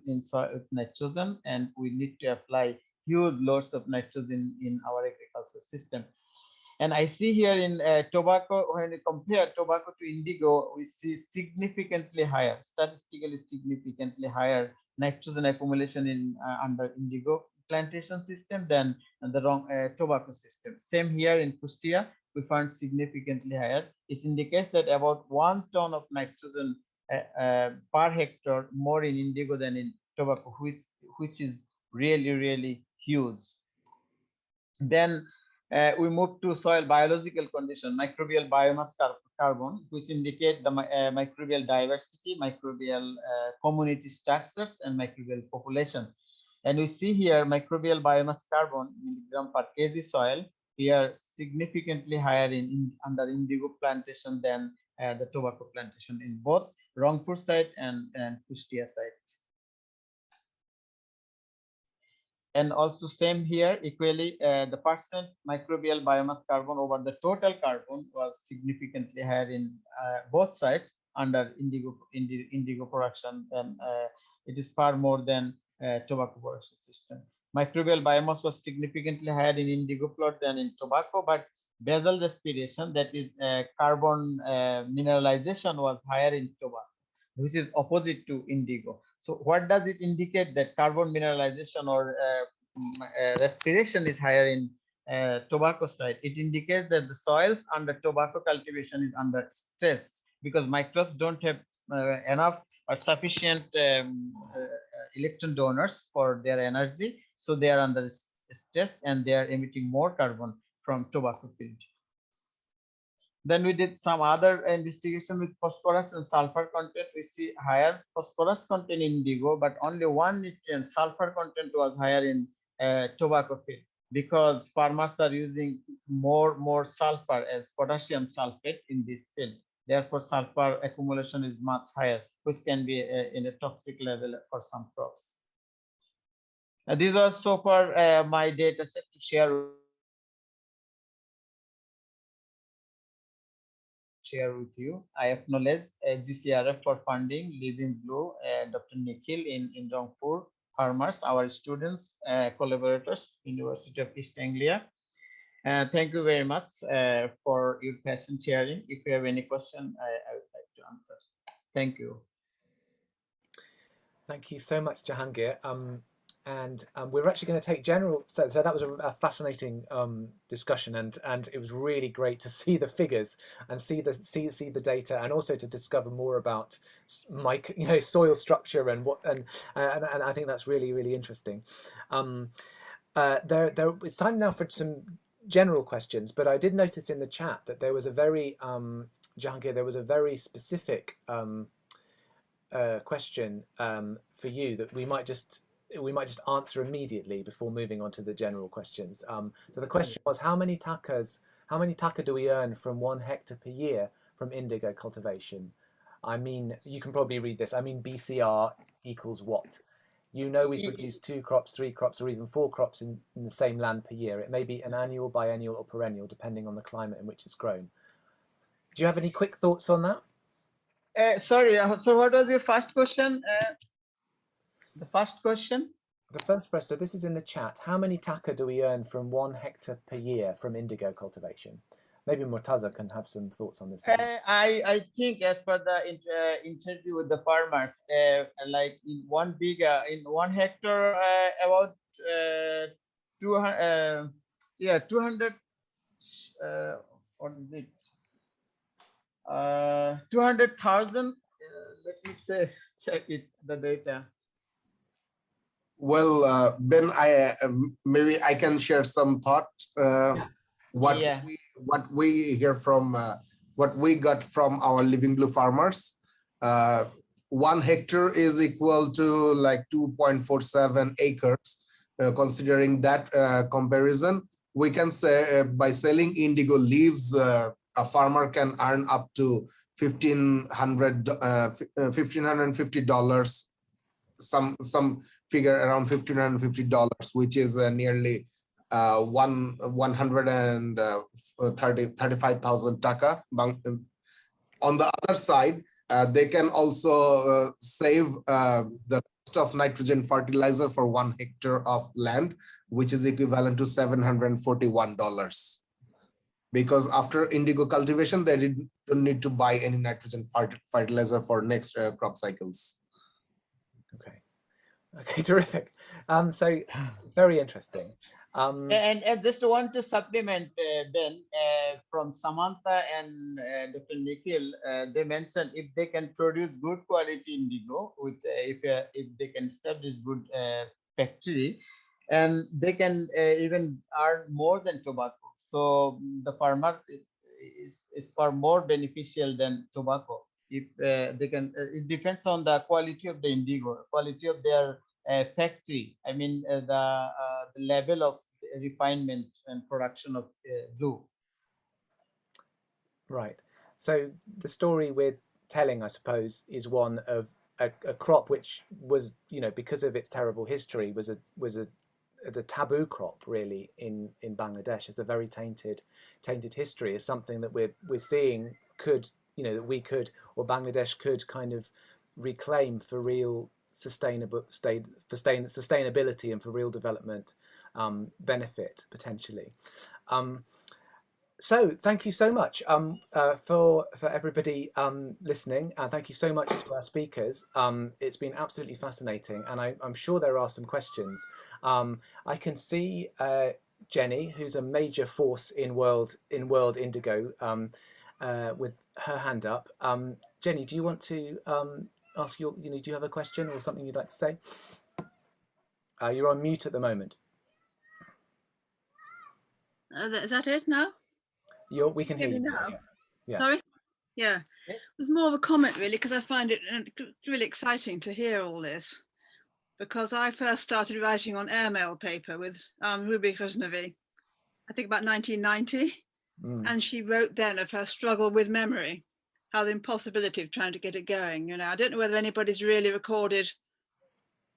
H: nitrogen, and we need to apply huge loads of nitrogen in our agriculture system. And I see here in tobacco, when we compare tobacco to indigo, we see significantly higher, statistically significantly higher nitrogen accumulation in under indigo plantation system than the tobacco system. Same here in Kustia, we found significantly higher. It indicates that about 1 ton of nitrogen per hectare more in indigo than in tobacco, which is really, really huge. Then we move to soil biological condition, microbial biomass carbon, which indicate the microbial diversity, microbial community structures, and microbial population. And we see here microbial biomass carbon milligram per kg soil here significantly higher under indigo plantation than the tobacco plantation in both Rangpur site and Kustia site. And also same here, equally, the percent microbial biomass carbon over the total carbon was significantly higher in both sites under indigo production, and it is far more than tobacco production system. Microbial biomass was significantly higher in indigo plot than in tobacco, but basal respiration, that is carbon mineralization was higher in tobacco, which is opposite to indigo. So what does it indicate that carbon mineralization or respiration is higher in tobacco side? It indicates that the soils under tobacco cultivation is under stress because microbes don't have enough or sufficient electron donors for their energy, so they are under stress and they are emitting more carbon from tobacco field. Then we did some other investigation with phosphorus and sulfur content. We see higher phosphorus content in indigo, but only one nutrient, sulfur content, was higher in tobacco field because farmers are using more sulfur as potassium sulfate in this field. Therefore, sulfur accumulation is much higher, which can be in a toxic level for some crops. These are so far my data set to share with you. I acknowledge GCRF for funding, Living Blue, Dr. Nikhil in Rangpur, farmers, our students, collaborators, University of East Anglia. Thank you very much for your patient sharing. If you have any question, I would like to answer. Thank you.
A: Thank you so much, Jahangir. And we're actually going to take general. So that was a fascinating discussion, and it was really great to see the figures and see the data, and also to discover more about soil structure and what and I think that's really interesting. It's time now for some general questions, but I did notice in the chat that there was a very Jahangir, there was a very specific question for you that we might just answer immediately before moving on to the general questions. So the question was, how many taka do we earn from 1 hectare per year from indigo cultivation? I mean, you can probably read this. I mean, BCR equals what? We produce 2 crops, 3 crops, or even 4 crops in the same land per year. It may be an annual, biennial, or perennial, depending on the climate in which it's grown. Do you have any quick thoughts on that?
H: Sorry, so what was your first question? The first question?
A: The first question, so this is in the chat. How many taka do we earn from 1 hectare per year from indigo cultivation? Maybe Murtaza can have some thoughts on this.
H: I think as per the interview with the farmers, like in 1 hectare, about 200, what is it? 200,000. Let me check the data.
G: Well, Ben, maybe I can share some thought. What we hear from what we got from our Living Blue farmers. 1 hectare is equal to like 2.47 acres. Considering that comparison, we can say by selling indigo leaves, a farmer can earn up to $1,550. Some figure around $1,550, which is nearly 135,000 taka. On the other side, they can also save the cost of nitrogen fertilizer for 1 hectare of land, which is equivalent to $741. Because after indigo cultivation, they don't need to buy any nitrogen fertilizer for next crop cycles.
A: Okay, terrific. So very interesting.
H: And just want to supplement, Ben, from Samantha and Dr. Nikhil, they mentioned if they can produce good quality indigo with if they can establish good factory, and they can even earn more than tobacco. So the farmer is far more beneficial than tobacco. If they can, it depends on the quality of the indigo, quality of their factory. I mean, the level of refinement and production of blue.
A: Right. So the story we're telling, I suppose, is one of a crop which was, because of its terrible history, was a taboo crop really in Bangladesh. It's a very tainted history. Is something that we're seeing could, that we could, or Bangladesh could kind of reclaim for real sustainability and for real development benefit potentially. So thank you so much for everybody listening, and thank you so much to our speakers. It's been absolutely fascinating, and I'm sure there are some questions. I can see Jenny, who's a major force in world indigo, with her hand up. Jenny, do you want to ask do you have a question or something you'd like to say? You're on mute at the moment.
I: Is that it now?
A: We can hear you now. Yeah.
I: Sorry? Yeah. It was more of a comment really, because I find it really exciting to hear all this. Because I first started writing on airmail paper with Ruby Ghaznavi, I think about 1990. And she wrote then of her struggle with memory, how the impossibility of trying to get it going. You know, I don't know whether anybody's really recorded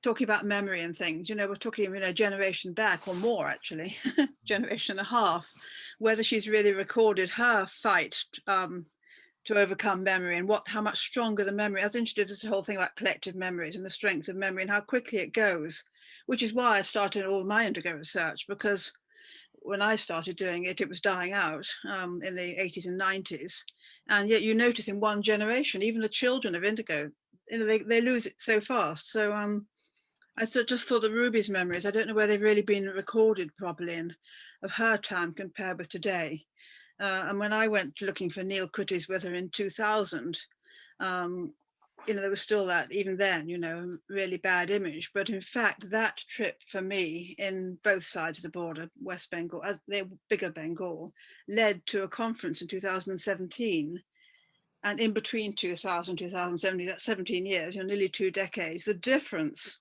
I: talking about memory and things. You know, we're talking, a generation back or more actually, generation and a half, whether she's really recorded her fight to overcome memory and how much stronger the memory. I was interested in this whole thing about collective memories and the strength of memory and how quickly it goes, which is why I started all my indigo research, because when I started doing it, it was dying out in the 80s and 90s. And yet you notice in one generation, even the children of indigo, they lose it so fast. So I just thought of Ruby's memories. I don't know where they've really been recorded properly and of her time compared with today. And when I went looking for Neil Critty's with her in 2000, there was still that, even then, really bad image. But in fact, that trip for me in both sides of the border, West Bengal, as the bigger Bengal, led to a conference in 2017. And in between 2000 and 2017, that's 17 years, nearly 2 decades, the difference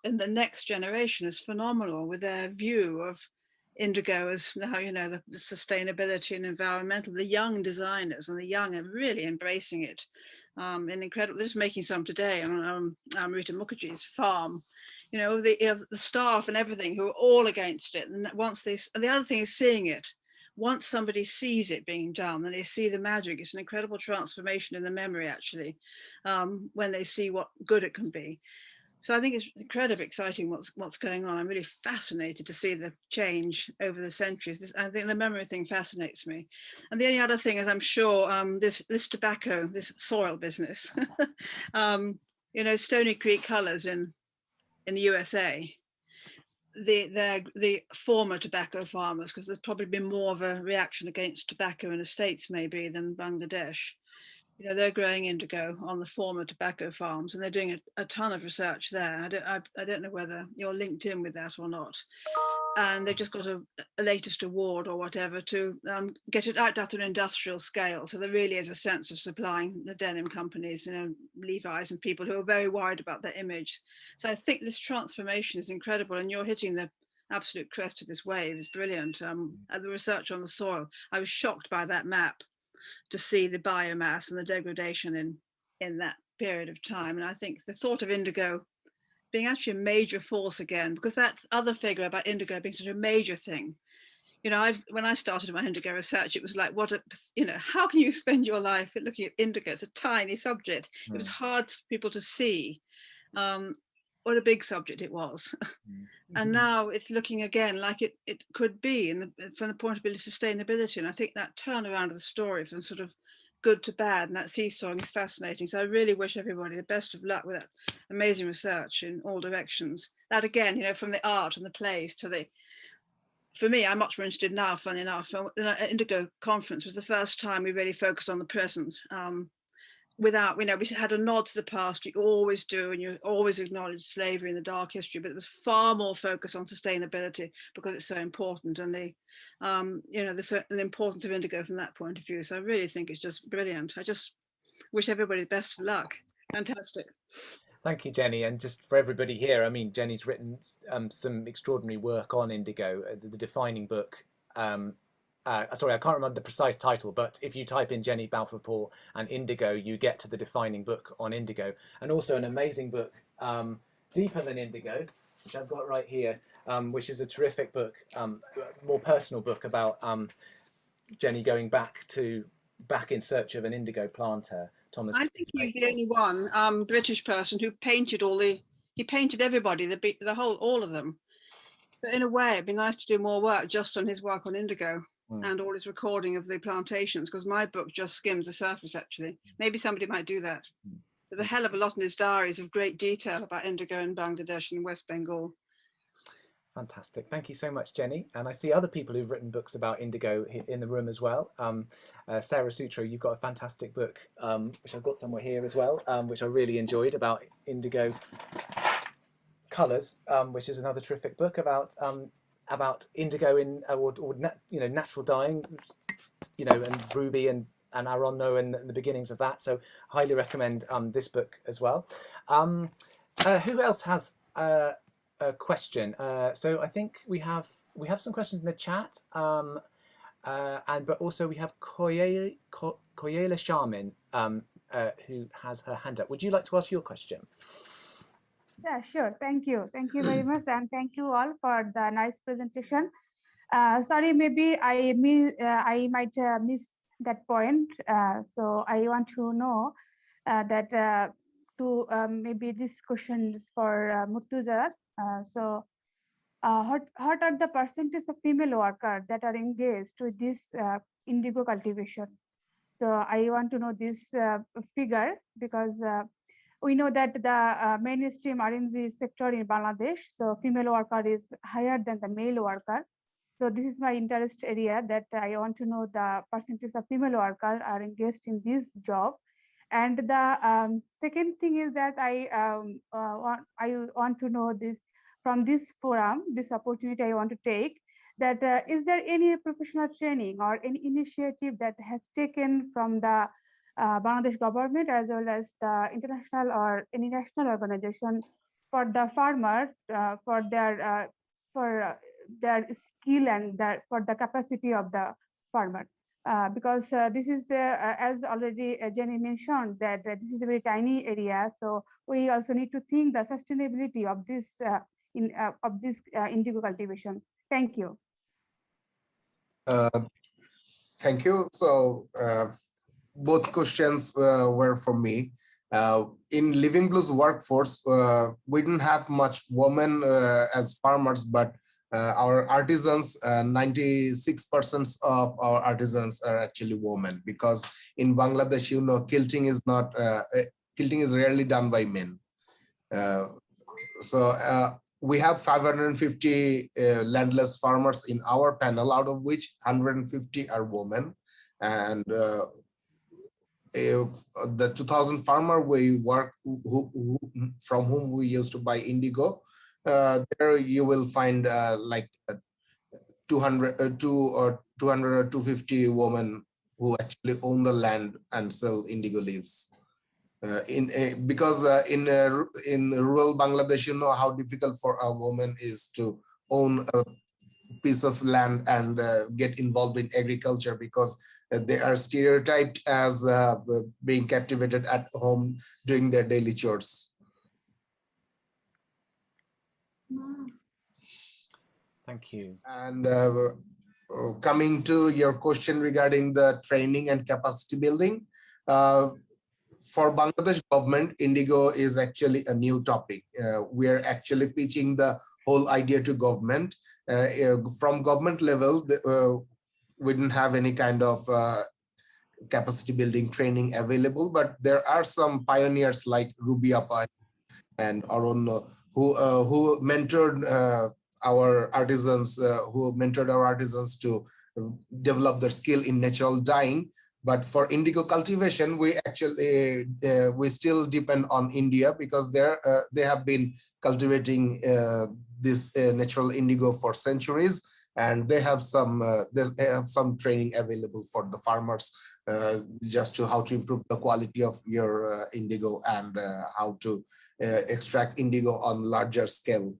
I: in the next generation is phenomenal with their view of indigo as now, the sustainability and environmental. The young designers and the young are really embracing it. And incredible. They're just making some today on Rita Mukherjee's farm. The staff and everything who are all against it. And and the other thing is seeing it. Once somebody sees it being done, then they see the magic. It's an incredible transformation in the memory, actually, when they see what good it can be. So I think it's incredibly exciting what's going on. I'm really fascinated to see the change over the centuries. I think the memory thing fascinates me. And the only other thing is, I'm sure this tobacco, this soil business, Stony Creek Colors in the USA, the former tobacco farmers, because there's probably been more of a reaction against tobacco in the States maybe than Bangladesh. They're growing indigo on the former tobacco farms, and they're doing a ton of research there. I don't know whether you're linked in with that or not. And they've just got a latest award or whatever to get it out at an industrial scale. So there really is a sense of supplying the denim companies, Levi's and people who are very worried about their image. So I think this transformation is incredible, and you're hitting the absolute crest of this wave. Is brilliant. And the research on the soil, I was shocked by that map, to see the biomass and the degradation in that period of time. And I think the thought of indigo being actually a major force again, because that other figure about indigo being such a major thing, when I started my indigo research, it was like, how can you spend your life looking at indigo? It's a tiny subject. It was hard for people to see what a big subject it was. And now it's looking again like it could be from the point of view of sustainability. And I think that turnaround of the story from sort of good to bad and that seesawing is fascinating. So I really wish everybody the best of luck with that amazing research in all directions. That again, from the art and the plays to for me, I'm much more interested now, funny enough. Indigo Conference was the first time we really focused on the present. Without, we had a nod to the past, you always do, and you always acknowledge slavery in the dark history, but it was far more focused on sustainability because it's so important, and the importance of indigo from that point of view. So I really think it's just brilliant. I just wish everybody the best of luck. Fantastic.
A: Thank you, Jenny. And just for everybody here, Jenny's written some extraordinary work on indigo, the defining book. Sorry, I can't remember the precise title, but if you type in Jenny Balfour-Paul and indigo, you get to the defining book on indigo. And also an amazing book, Deeper Than Indigo, which I've got right here, which is a terrific book, more personal book about Jenny going back in search of an indigo planter. Thomas.
I: I think he's the only one British person who painted he painted everybody, all of them. But in a way, it'd be nice to do more work just on his work on indigo. and all his recording of the plantations, because my book just skims the surface, actually. Maybe somebody might do that. There's a hell of a lot in his diaries of great detail about indigo in Bangladesh and West Bengal.
A: Fantastic. Thank you so much, Jenny. And I see other people who've written books about indigo in the room as well. Sarah Sutro, you've got a fantastic book, which I've got somewhere here as well, which I really enjoyed, about indigo colours, which is another terrific book about indigo in natural dyeing, and ruby and arondo and the beginnings of that. So highly recommend this book as well. Who else has a question? So I think we have some questions in the chat, but also we have Koyela Sharmin, who has her hand up. Would you like to ask your question?
J: Yeah, sure. Thank you. Thank you very much. And thank you all for the nice presentation. Sorry, maybe I might miss that point. So I want to know that maybe this question is for Murtuza. What are the percentage of female workers that are engaged with this indigo cultivation? So I want to know this figure, because we know that the mainstream RMG sector in Bangladesh, so female worker is higher than the male worker. So this is my interest area, that I want to know the percentage of female workers are engaged in this job. And the second thing is that I want to know this from this forum, this opportunity I want to take, that is there any professional training or any initiative that has taken from the Bangladesh government as well as the international or any national organization for the farmer, for their skill and for the capacity of the farmer? Because this is, as already Jenny mentioned, that this is a very tiny area. So we also need to think the sustainability of this indigo cultivation. Thank you.
G: Thank you. So both questions were for me. In Living Blues workforce, we didn't have much women as farmers, but our artisans, 96% of our artisans are actually women, because in Bangladesh, quilting is not quilting is rarely done by men. So we have 550 landless farmers in our panel, out of which 150 are women. And if the 2,000 farmer we work from whom we used to buy indigo, there you will find like 200 or 250 women who actually own the land and sell indigo leaves. Because in rural Bangladesh, you know how difficult for a woman is to own a piece of land and get involved in agriculture, because they are stereotyped as being captivated at home doing their daily chores.
A: Thank you.
G: And coming to your question regarding the training and capacity building, for Bangladesh government, indigo is actually a new topic. We are actually pitching the whole idea to government. From government level, we didn't have any kind of capacity building training available, but there are some pioneers like Ruby Appa and Arun who mentored our artisans, to develop their skill in natural dyeing. But for indigo cultivation, we actually we still depend on India, because they have been cultivating this natural indigo for centuries, and they have some training available for the farmers, just to how to improve the quality of your indigo and how to extract indigo on larger scale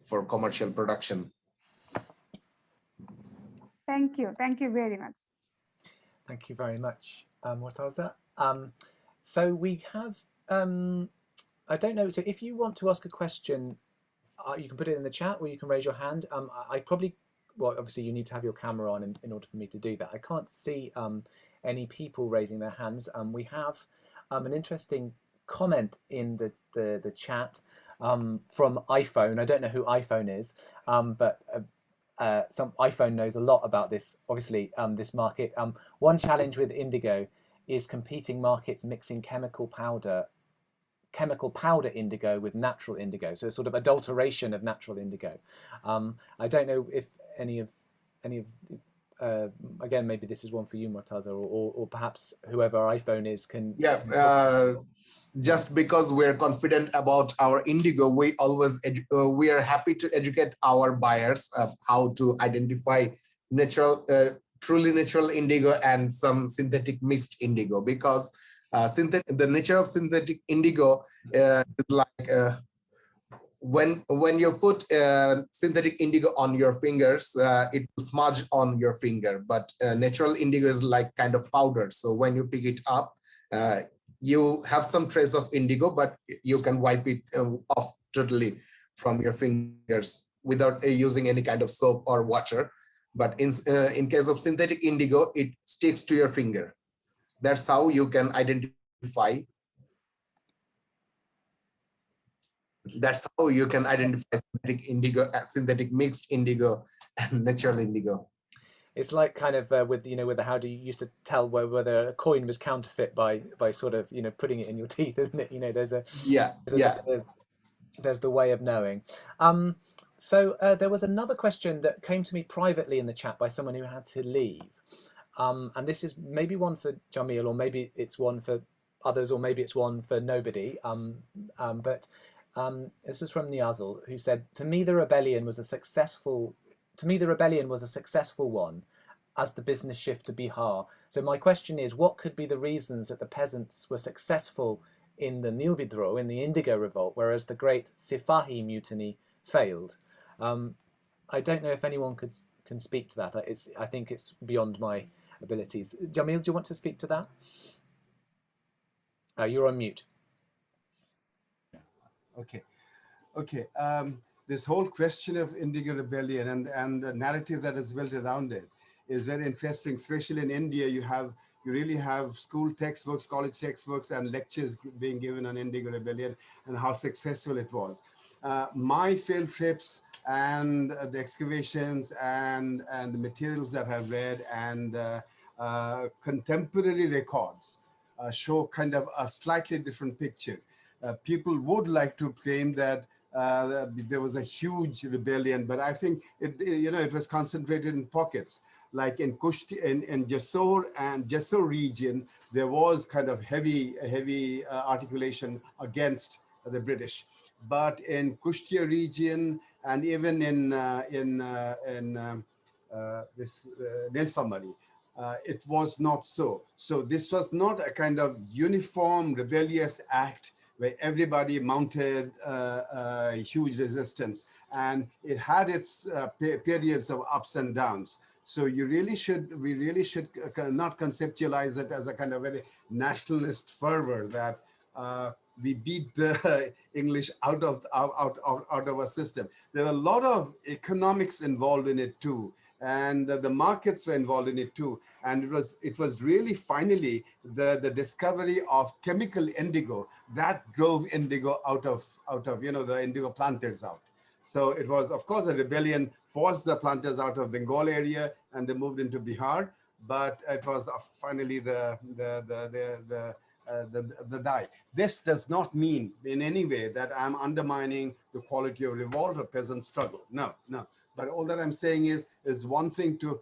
G: for commercial production.
J: Thank you. Thank you very much.
A: Thank you very much, Mortaza. So we have, I don't know, so if you want to ask a question, you can put it in the chat or you can raise your hand. I probably, well, obviously you need to have your camera on in order for me to do that. I can't see any people raising their hands. We have an interesting comment in the chat from iPhone. I don't know who iPhone is, but some iPhone knows a lot about this, obviously, this market. One challenge with indigo is competing markets mixing chemical powder indigo with natural indigo. So it's sort of adulteration of natural indigo. I don't know if any of again, maybe this is one for you, Murtaza, or perhaps whoever iPhone is can.
G: Yeah. Just because we're confident about our indigo, we always we are happy to educate our buyers of how to identify natural, truly natural indigo and some synthetic mixed indigo, because the nature of synthetic indigo is like when you put synthetic indigo on your fingers, it will smudge on your finger, but natural indigo is like kind of powdered. So when you pick it up, you have some trace of indigo, but you can wipe it off totally from your fingers without using any kind of soap or water. But in case of synthetic indigo, it sticks to your finger. That's how you can identify. That's how you can identify synthetic indigo, synthetic mixed indigo, and natural indigo.
A: It's like kind of with with the how do you used to tell whether a coin was counterfeit by sort of putting it in your teeth, isn't it? There's a there's the way of knowing. So there was another question that came to me privately in the chat by someone who had to leave, and this is maybe one for Jamil, or maybe it's one for others, or maybe it's one for nobody. But this is from Niazul, who said, "To me, the rebellion was a successful one, as the business shift to Bihar. So my question is, what could be the reasons that the peasants were successful in the Nil Bidro, in the Indigo Revolt, whereas the great Sipahi mutiny failed?" I don't know if anyone can speak to that. I think it's beyond my abilities. Jamil, do you want to speak to that? You're on mute.
F: Okay. This whole question of Indigo Rebellion and the narrative that is built around it is very interesting. Especially in India, you really have school textbooks, college textbooks, and lectures being given on Indigo Rebellion and how successful it was. My field trips and the excavations and the materials that I've read and contemporary records show kind of a slightly different picture. People would like to claim that there was a huge rebellion, but I think it was concentrated in pockets. Like in Kushti, in Jessore region, there was kind of heavy articulation against the British. But in Kushtia region and even in Nilphamari, it was not so. So this was not a kind of uniform rebellious act where everybody mounted huge resistance, and it had its periods of ups and downs. So we really should not conceptualize it as a kind of very nationalist fervor that we beat the English out of our system. There were a lot of economics involved in it too, and the markets were involved in it too. And it was really finally the discovery of chemical indigo that drove indigo out of the indigo planters out. So it was, of course, a rebellion forced the planters out of Bengal area, and they moved into Bihar. But it was finally the dye. This does not mean in any way that I'm undermining the quality of revolt or peasant struggle. No. But all that I'm saying is one thing to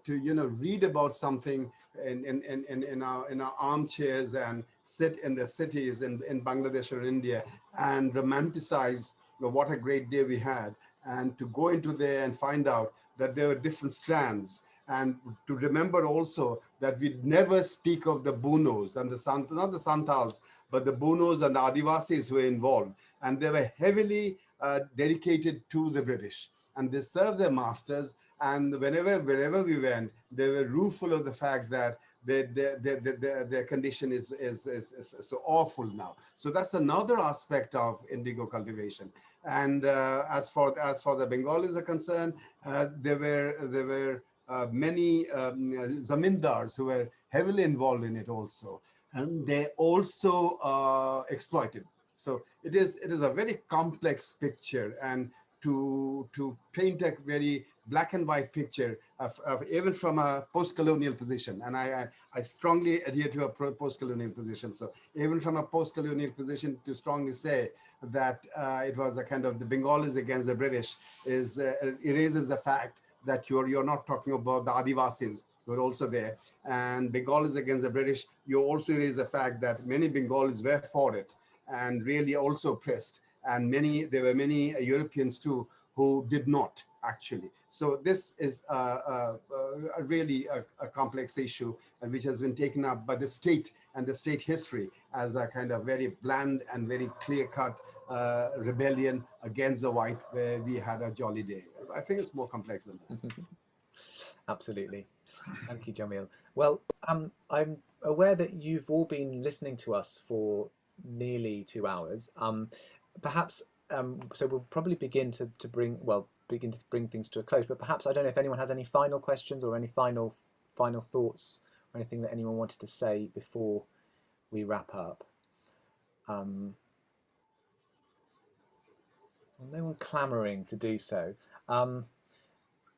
F: read about something in our armchairs and sit in the cities in Bangladesh or India and romanticize what a great day we had, and to go into there and find out that there were different strands, and to remember also that we never speak of the Bunos and not the Santals, but the Bunos and the Adivasis who were involved, and they were heavily dedicated to the British, and they served their masters. And wherever we went, they were rueful of the fact that their condition is so awful now. So that's another aspect of indigo cultivation. And as for the Bengalis are concerned, there were many zamindars who were heavily involved in it also, and they also exploited. So it is a very complex picture, and to paint a very black and white picture of even from a post-colonial position. And I strongly adhere to a post-colonial position. So even from a post-colonial position, to strongly say that it was a kind of the Bengalis against the British is erases the fact that you're not talking about the Adivasis who are also there. And Bengalis against the British, you also erase the fact that many Bengalis were for it and really also oppressed. And there were many Europeans too who did not actually. So this is really a complex issue, and which has been taken up by the state and the state history as a kind of very bland and very clear-cut rebellion against the white, where we had a jolly day. I think it's more complex than that.
A: Absolutely. Thank you, Jamil. Well, I'm aware that you've all been listening to us for nearly 2 hours. Perhaps, so we'll probably begin to bring things to a close, but perhaps, I don't know if anyone has any final questions or any final thoughts or anything that anyone wanted to say before we wrap up. So no one clamoring to do so.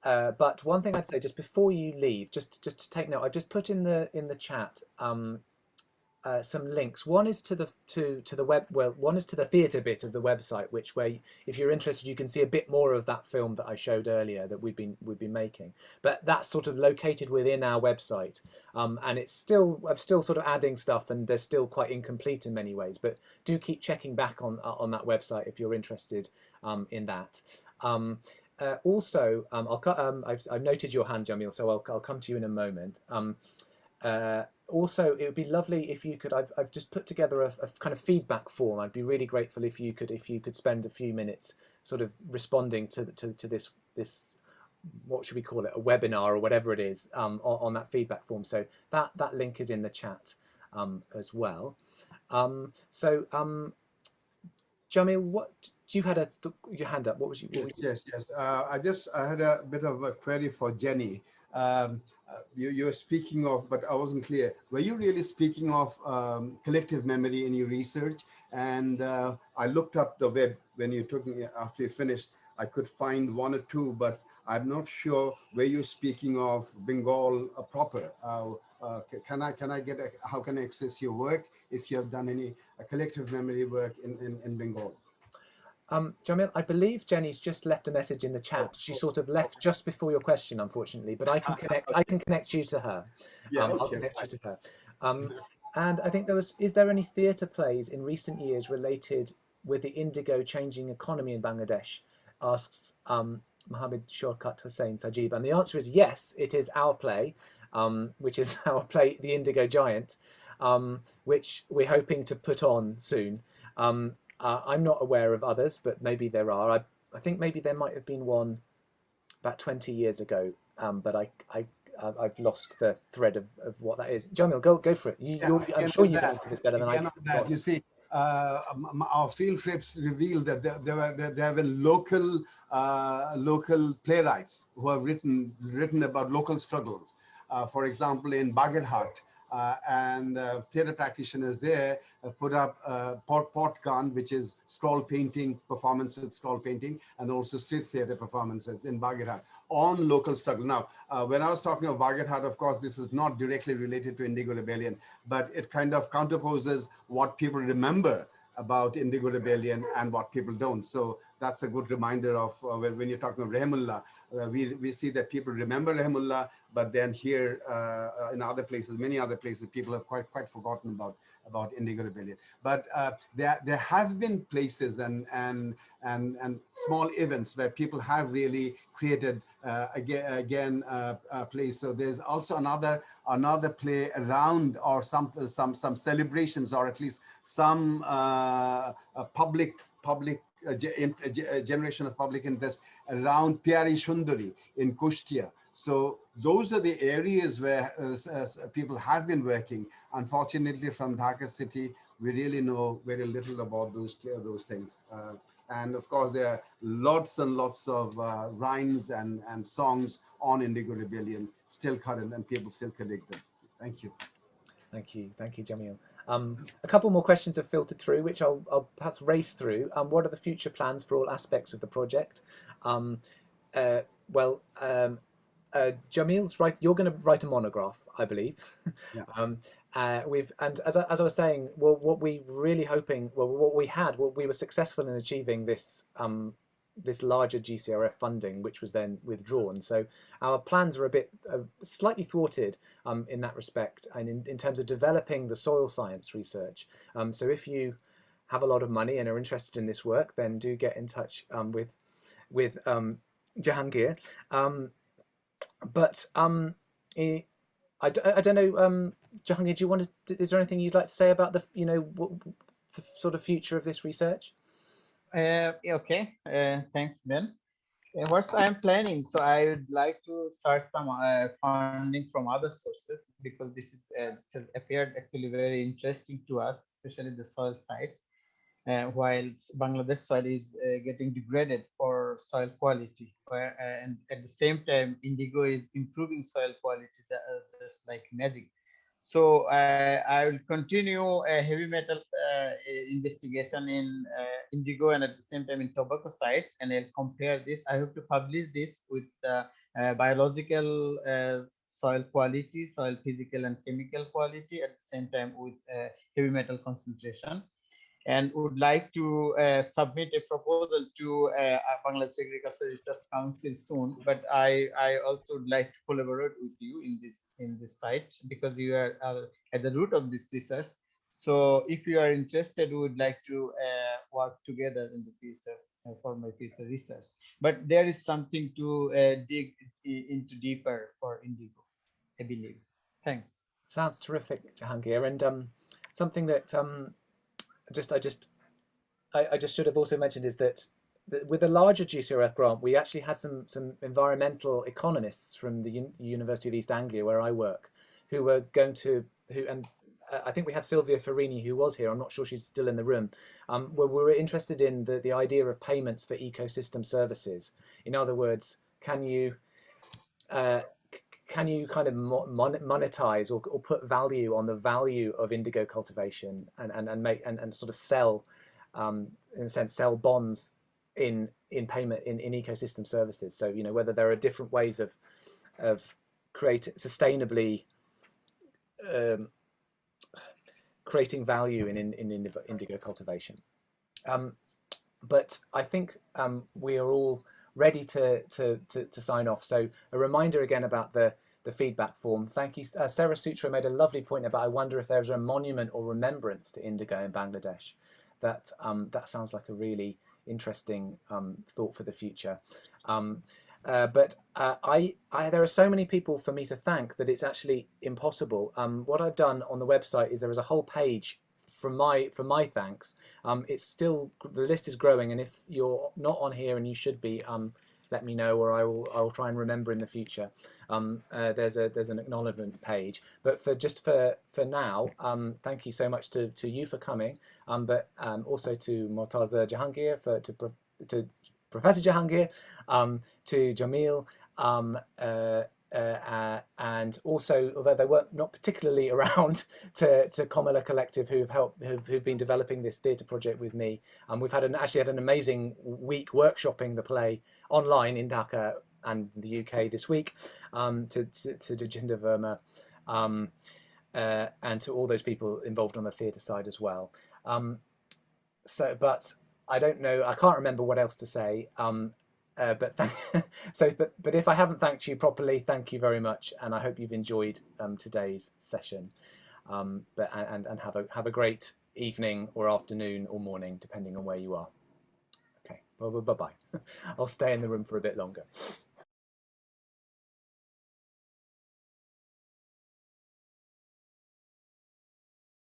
A: But one thing I'd say just before you leave, just to take note, I've just put in the chat some links. One is to the web. Well, one is to the theatre bit of the website, where if you're interested, you can see a bit more of that film that I showed earlier that we've been making. But that's sort of located within our website, and I'm still sort of adding stuff, and they're still quite incomplete in many ways. But do keep checking back on that website if you're interested in that. Also, I've noted your hand, Jamil, so I'll come to you in a moment. Also, it would be lovely if you could. I've just put together a kind of feedback form. I'd be really grateful if you could spend a few minutes sort of responding to this, what should we call it, a webinar or whatever it is, on that feedback form. So that link is in the chat as well. Jamil, what you had your hand up? What was you?
F: Yes. I had a bit of a query for Jenny. You were speaking of, but I wasn't clear. Were you really speaking of collective memory in your research? And I looked up the web when you took me after you finished. I could find one or two, but I'm not sure where you're speaking of Bengal proper. Can I get how can I access your work if you have done any collective memory work in Bengal?
A: Jamil, I believe Jenny's just left a message in the chat. She sort of left just before your question, unfortunately, but I can connect you to her.
F: Yeah,
A: I'll connect you to her. And I think is there any theatre plays in recent years related with the indigo changing economy in Bangladesh? Asks Mohammed Shorkat Hussain Sajib. And the answer is yes, it is our play, which is our play, The Indigo Giant, which we're hoping to put on soon. I'm not aware of others, but maybe there are. I think maybe there might have been one about 20 years ago, but I've lost the thread of what that is. Jamil, go for it. I'm sure you can answer this better than I can.
F: You see, our field trips reveal that there have been local playwrights who have written about local struggles. For example, in Bagherhat, and theatre practitioners there put up Potgan, which is stall painting, performance with stall painting, and also street theatre performances in Bagherhat on local struggle. Now, when I was talking of Bagherhat, of course, this is not directly related to Indigo Rebellion, but it kind of counterposes what people remember about Indigo Rebellion and what people don't. So that's a good reminder of when you're talking of Rahimullah, we see that people remember Rahimullah, but then here in other places, many other places, people have quite forgotten about Indigo Rebellion. But there have been places and small events where people have really created again plays. So there's also another play around, or some celebrations, or at least some public generation of public interest around Pyari Shundari in Kushtia. So those are the areas where people have been working. Unfortunately, from Dhaka city, we really know very little about those things. And of course, there are lots and lots of rhymes and songs on Indigo Rebellion still current, and people still collect them. Thank you.
A: Thank you, Jamil. A couple more questions have filtered through, which I'll perhaps race through. What are the future plans for all aspects of the project? well, Jamil's you're going to write a monograph, I believe.
C: Yeah.
A: And as I was saying, well, what we were successful in achieving this this larger GCRF funding, which was then withdrawn. So our plans are a bit slightly thwarted in that respect, and in terms of developing the soil science research. So if you have a lot of money and are interested in this work, then do get in touch with Jahangir. But I don't know, Jahangir, do you want to? Is there anything you'd like to say about the the sort of future of this research?
H: Okay, thanks, Ben. What I am planning, so I would like to start some funding from other sources, because this has appeared actually very interesting to us, especially the soil sites. While Bangladesh soil is getting degraded for soil quality, and at the same time, indigo is improving soil quality just like magic. So I will continue a heavy metal investigation in indigo, and at the same time in tobacco sites, and I'll compare this. I hope to publish this with biological soil quality, soil physical and chemical quality, at the same time with heavy metal concentration, and would like to submit a proposal to Bangladesh Agriculture Research Council soon. But I also would like to collaborate with you in this site, because you are at the root of this research. So if you are interested, we would like to work together in the future for my future research. But there is something to dig into deeper for indigo, I believe. Thanks.
A: Sounds terrific, Jahangir, and something that I just should have also mentioned is that with the larger GCRF grant, we actually had some environmental economists from the University of East Anglia, where I work, who were going to I think we had Sylvia Farini, who was here. I'm not sure she's still in the room. Where we were interested in the idea of payments for ecosystem services. In other words, can you kind of monetize or put value on the value of indigo cultivation and sort of sell, in a sense, sell bonds in payment in ecosystem services? So whether there are different ways of sustainably creating value in indigo cultivation. But I think we are all ready to sign off. So a reminder again about the feedback form. Thank you. Sarah Sutra made a lovely point about, I wonder if there's a monument or remembrance to indigo in Bangladesh. That sounds like a really interesting thought for the future. But there are so many people for me to thank that it's actually impossible. What I've done on the website is there is a whole page for my thanks. It's still, the list is growing, and if you're not on here and you should be, let me know, or I will try and remember in the future. There's an acknowledgement page, but for now, thank you so much to you for coming, but also to Mortaza Jahangir, to Professor Jahangir, to Jamil, and also, although they were not particularly around, to Komola Collective, who've been developing this theatre project with me. We've actually had an amazing week workshopping the play online in Dhaka and the UK this week, to Jatinder, Verma, and to all those people involved on the theatre side as well. But I don't know, I can't remember what else to say. But if I haven't thanked you properly, thank you very much, and I hope you've enjoyed today's session. And have a great evening or afternoon or morning, depending on where you are. Okay, bye bye. I'll stay in the room for a bit longer.